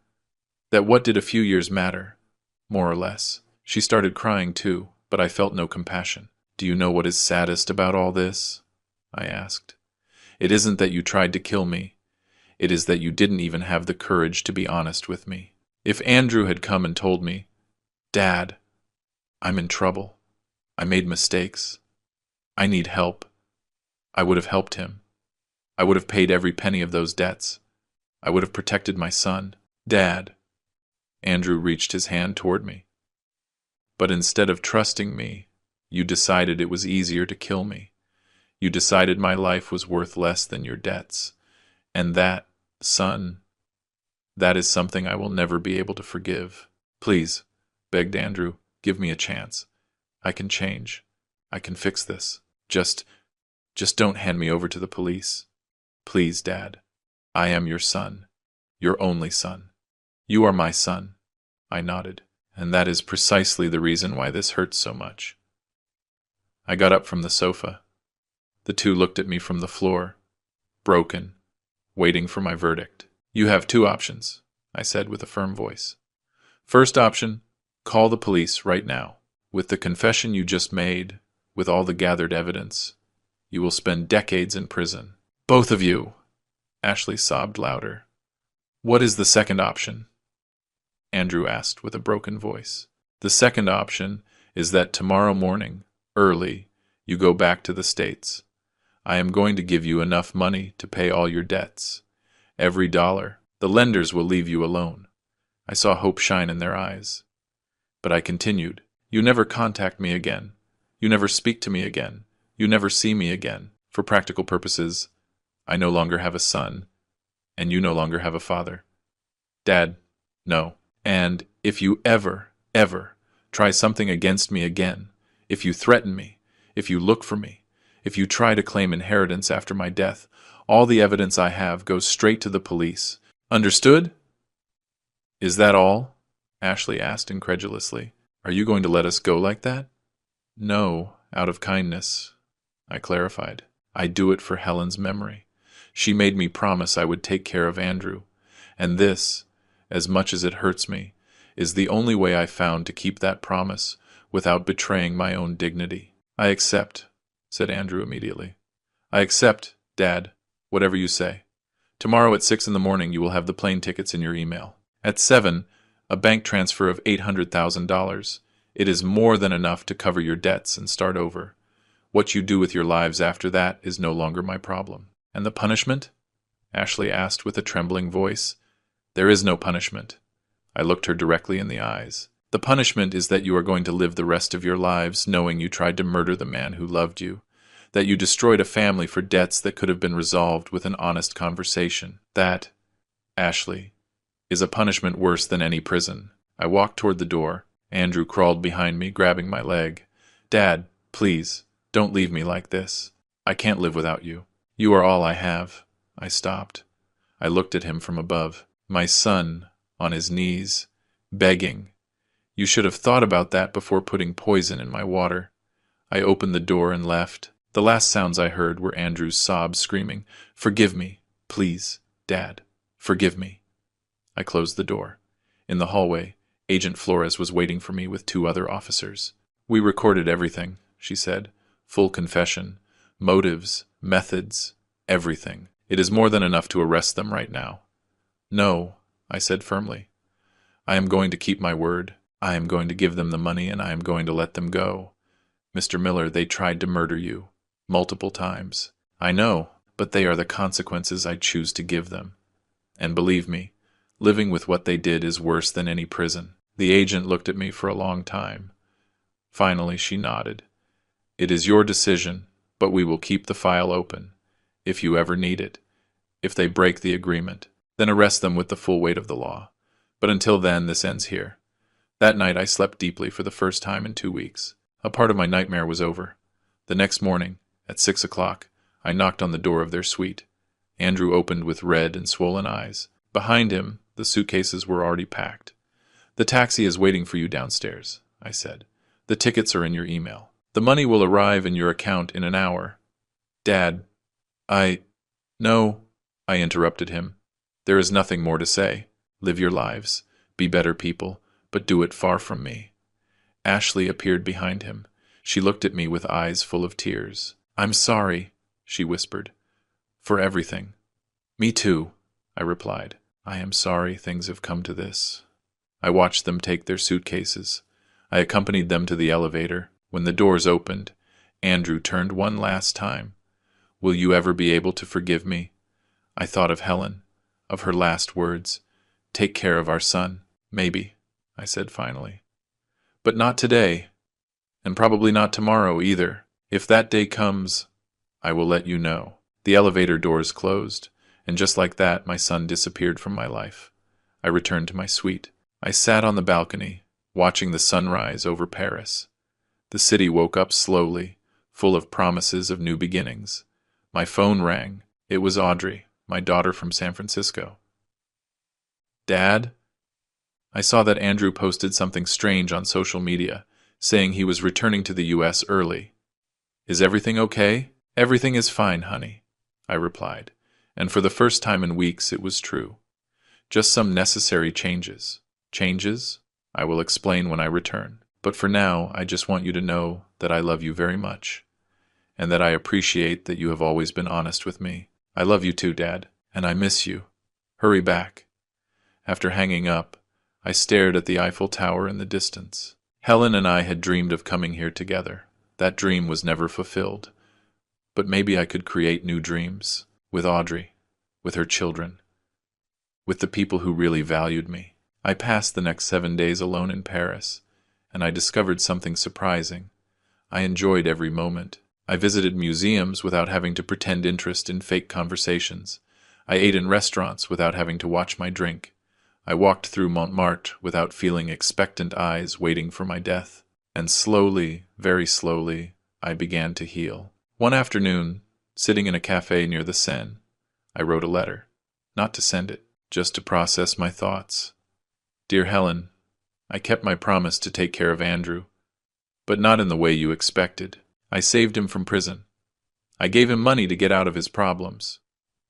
That what did a few years matter? More or less. She started crying too, but I felt no compassion. Do you know what is saddest about all this? I asked. It isn't that you tried to kill me. It is that you didn't even have the courage to be honest with me. If Andrew had come and told me, Dad, I'm in trouble. I made mistakes. I need help. I would have helped him. I would have paid every penny of those debts. I would have protected my son. Dad. Andrew reached his hand toward me. But instead of trusting me, you decided it was easier to kill me. You decided my life was worth less than your debts. And that, son, that is something I will never be able to forgive. Please, begged Andrew, give me a chance. I can change. I can fix this. Just don't hand me over to the police. Please, Dad. I am your son. Your only son. You are my son. I nodded. And that is precisely the reason why this hurts so much. I got up from the sofa. The two looked at me from the floor, broken, waiting for my verdict. You have two options, I said with a firm voice. First option, call the police right now. With the confession you just made, with all the gathered evidence, you will spend decades in prison. Both of you! Ashley sobbed louder. What is the second option? Andrew asked with a broken voice. The second option is that tomorrow morning, early, you go back to the States. I am going to give you enough money to pay all your debts. Every dollar. The lenders will leave you alone. I saw hope shine in their eyes. But I continued. You never contact me again. You never speak to me again. You never see me again. For practical purposes, I no longer have a son, and you no longer have a father. Dad, no. And if you ever try something against me again, if you threaten me, if you look for me, if you try to claim inheritance after my death, all the evidence I have goes straight to the police. Understood? Is that all? Ashley asked incredulously. Are you going to let us go like that? No, out of kindness, I clarified. I do it for Helen's memory. She made me promise I would take care of Andrew. And this, as much as it hurts me, is the only way I found to keep that promise without betraying my own dignity. I accept, said Andrew immediately. I accept, Dad, whatever you say. Tomorrow at 6 a.m. you will have the plane tickets in your email. At 7, a bank transfer of $800,000. It is more than enough to cover your debts and start over. What you do with your lives after that is no longer my problem. And the punishment? Ashley asked with a trembling voice. There is no punishment. I looked her directly in the eyes. The punishment is that you are going to live the rest of your lives knowing you tried to murder the man who loved you, that you destroyed a family for debts that could have been resolved with an honest conversation. That, Ashley, is a punishment worse than any prison. I walked toward the door. Andrew crawled behind me, grabbing my leg. Dad, please, don't leave me like this. I can't live without you. You are all I have. I stopped. I looked at him from above. My son, on his knees, begging. You should have thought about that before putting poison in my water. I opened the door and left. The last sounds I heard were Andrew's sobs screaming, Forgive me, please, Dad, forgive me. I closed the door. In the hallway, Agent Flores was waiting for me with 2 other officers. "We recorded everything," she said. "Full confession, motives, methods, everything. It is more than enough to arrest them right now." "No," I said firmly. "I am going to keep my word. I am going to give them the money and I am going to let them go. Mr. Miller, they tried to murder you. Multiple times. I know, but they are the consequences I choose to give them. And believe me, living with what they did is worse than any prison." The agent looked at me for a long time. Finally, she nodded. "It is your decision, but we will keep the file open. If you ever need it. If they break the agreement, then arrest them with the full weight of the law. But until then, this ends here." That night I slept deeply for the first time in 2 weeks. A part of my nightmare was over. The next morning, at 6 o'clock, I knocked on the door of their suite. Andrew opened with red and swollen eyes. Behind him, the suitcases were already packed. "The taxi is waiting for you downstairs," I said. "The tickets are in your email. The money will arrive in your account in an hour." "Dad, No," I interrupted him. "There is nothing more to say. Live your lives. Be better people, but do it far from me." Ashley appeared behind him. She looked at me with eyes full of tears. "I'm sorry," she whispered, "for everything." "Me too," I replied. "I am sorry things have come to this." I watched them take their suitcases. I accompanied them to the elevator. When the doors opened, Andrew turned one last time. "Will you ever be able to forgive me?" I thought of Helen, of her last words. "Take care of our son." "Maybe," I said finally. "But not today, and probably not tomorrow either. If that day comes, I will let you know." The elevator doors closed, and just like that, my son disappeared from my life. I returned to my suite. I sat on the balcony, watching the sunrise over Paris. The city woke up slowly, full of promises of new beginnings. My phone rang. It was Audrey, my daughter from San Francisco. "Dad?" I saw that Andrew posted something strange on social media, saying he was returning to the U.S. early. "Is everything okay?" "Everything is fine, honey," I replied, and for the first time in weeks it was true. Just some necessary changes. Changes? I will explain when I return. But for now, I just want you to know that I love you very much, and that I appreciate that you have always been honest with me. I love you too, Dad, and I miss you. Hurry back. After hanging up, I stared at the Eiffel Tower in the distance. Helen and I had dreamed of coming here together. That dream was never fulfilled. But maybe I could create new dreams, with Audrey, with her children, with the people who really valued me. I passed the next 7 days alone in Paris, and I discovered something surprising. I enjoyed every moment. I visited museums without having to pretend interest in fake conversations. I ate in restaurants without having to watch my drink. I walked through Montmartre without feeling expectant eyes waiting for my death. And slowly, very slowly, I began to heal. One afternoon, sitting in a cafe near the Seine, I wrote a letter. Not to send it, just to process my thoughts. "Dear Helen, I kept my promise to take care of Andrew, but not in the way you expected. I saved him from prison. I gave him money to get out of his problems,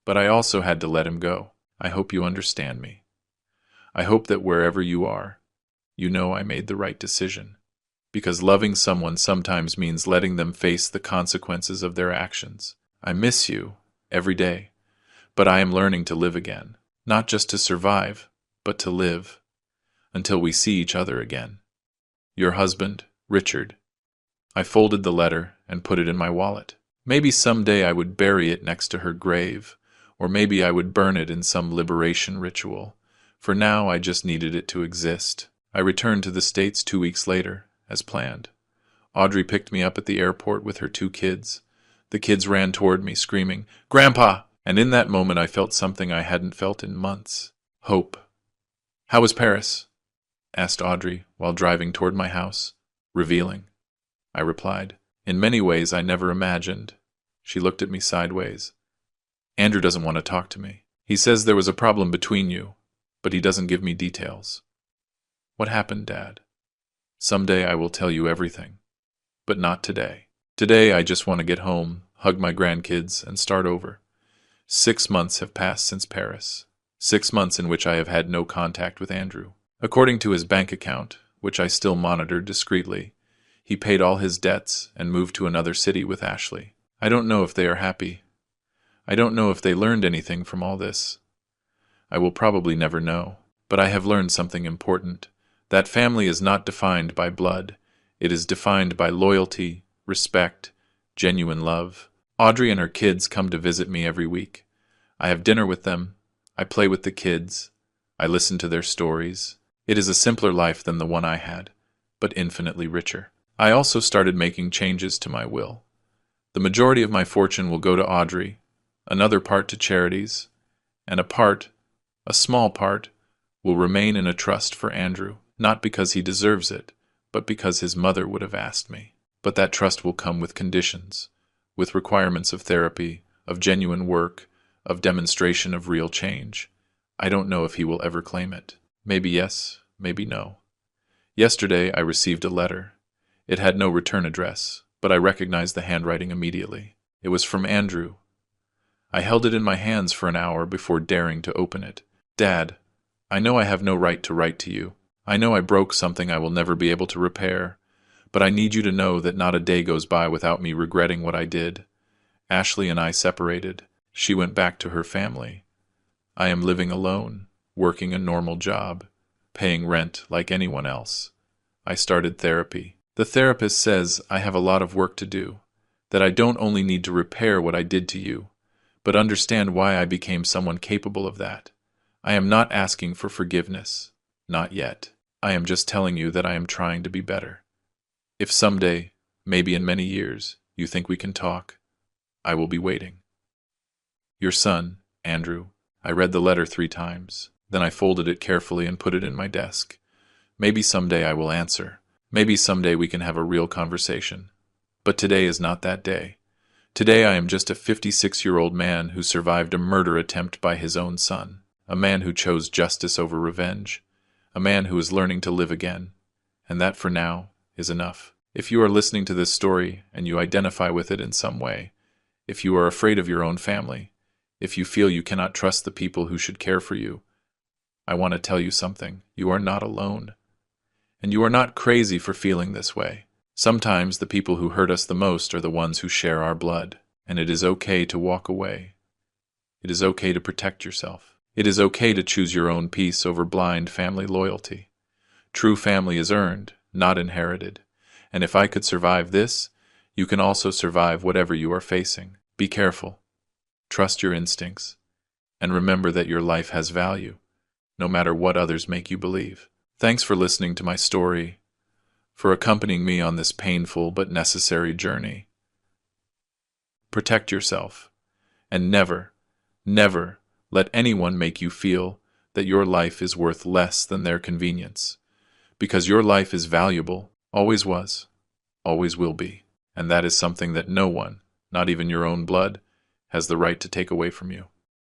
but I also had to let him go. I hope you understand me. I hope that wherever you are, you know I made the right decision, because loving someone sometimes means letting them face the consequences of their actions. I miss you every day, but I am learning to live again, not just to survive, but to live, until we see each other again. Your husband, Richard." I folded the letter and put it in my wallet. Maybe someday I would bury it next to her grave, or maybe I would burn it in some liberation ritual. For now, I just needed it to exist. I returned to the States 2 weeks later, as planned. Audrey picked me up at the airport with her 2 kids. The kids ran toward me, screaming, "Grandpa!" And in that moment I felt something I hadn't felt in months. Hope. "How was Paris?" asked Audrey while driving toward my house. "Revealing," I replied. "In many ways I never imagined." She looked at me sideways. "Andrew doesn't want to talk to me. He says there was a problem between you, but he doesn't give me details." "What happened, Dad?" "Someday I will tell you everything, but not today. Today I just want to get home, hug my grandkids, and start over. 6 months have passed since Paris. 6 months in which I have had no contact with Andrew. According to his bank account, which I still monitored discreetly, he paid all his debts and moved to another city with Ashley. I don't know if they are happy. I don't know if they learned anything from all this. I will probably never know. But I have learned something important. That family is not defined by blood. It is defined by loyalty, respect, genuine love. Audrey and her kids come to visit me every week. I have dinner with them. I play with the kids. I listen to their stories. It is a simpler life than the one I had, but infinitely richer. I also started making changes to my will. The majority of my fortune will go to Audrey, another part to charities, and a small part, will remain in a trust for Andrew, not because he deserves it, but because his mother would have asked me. But that trust will come with conditions, with requirements of therapy, of genuine work, of demonstration of real change. I don't know if he will ever claim it. Maybe yes, maybe no. Yesterday I received a letter. It had no return address, but I recognized the handwriting immediately. It was from Andrew. I held it in my hands for an hour before daring to open it. Dad, I know I have no right to write to you. I know I broke something I will never be able to repair, but I need you to know that not a day goes by without me regretting what I did. Ashley and I separated. She went back to her family. I am living alone, working a normal job, paying rent like anyone else. I started therapy. The therapist says I have a lot of work to do, that I don't only need to repair what I did to you, but understand why I became someone capable of that. I am not asking for forgiveness. Not yet. I am just telling you that I am trying to be better. If someday, maybe in many years, you think we can talk, I will be waiting. Your son, Andrew. I read the letter 3 times. Then I folded it carefully and put it in my desk. Maybe someday I will answer. Maybe someday we can have a real conversation. But today is not that day. Today I am just a 56-year-old man who survived a murder attempt by his own son. A man who chose justice over revenge. A man who is learning to live again. And that, for now, is enough. If you are listening to this story and you identify with it in some way, if you are afraid of your own family, if you feel you cannot trust the people who should care for you, I want to tell you something. You are not alone. And you are not crazy for feeling this way. Sometimes the people who hurt us the most are the ones who share our blood. And it is okay to walk away. It is okay to protect yourself. It is okay to choose your own peace over blind family loyalty. True family is earned, not inherited. And if I could survive this, you can also survive whatever you are facing. Be careful. Trust your instincts. And remember that your life has value, no matter what others make you believe. Thanks for listening to my story, for accompanying me on this painful but necessary journey. Protect yourself, and never, never let anyone make you feel that your life is worth less than their convenience, because your life is valuable, always was, always will be, and that is something that no one, not even your own blood, has the right to take away from you.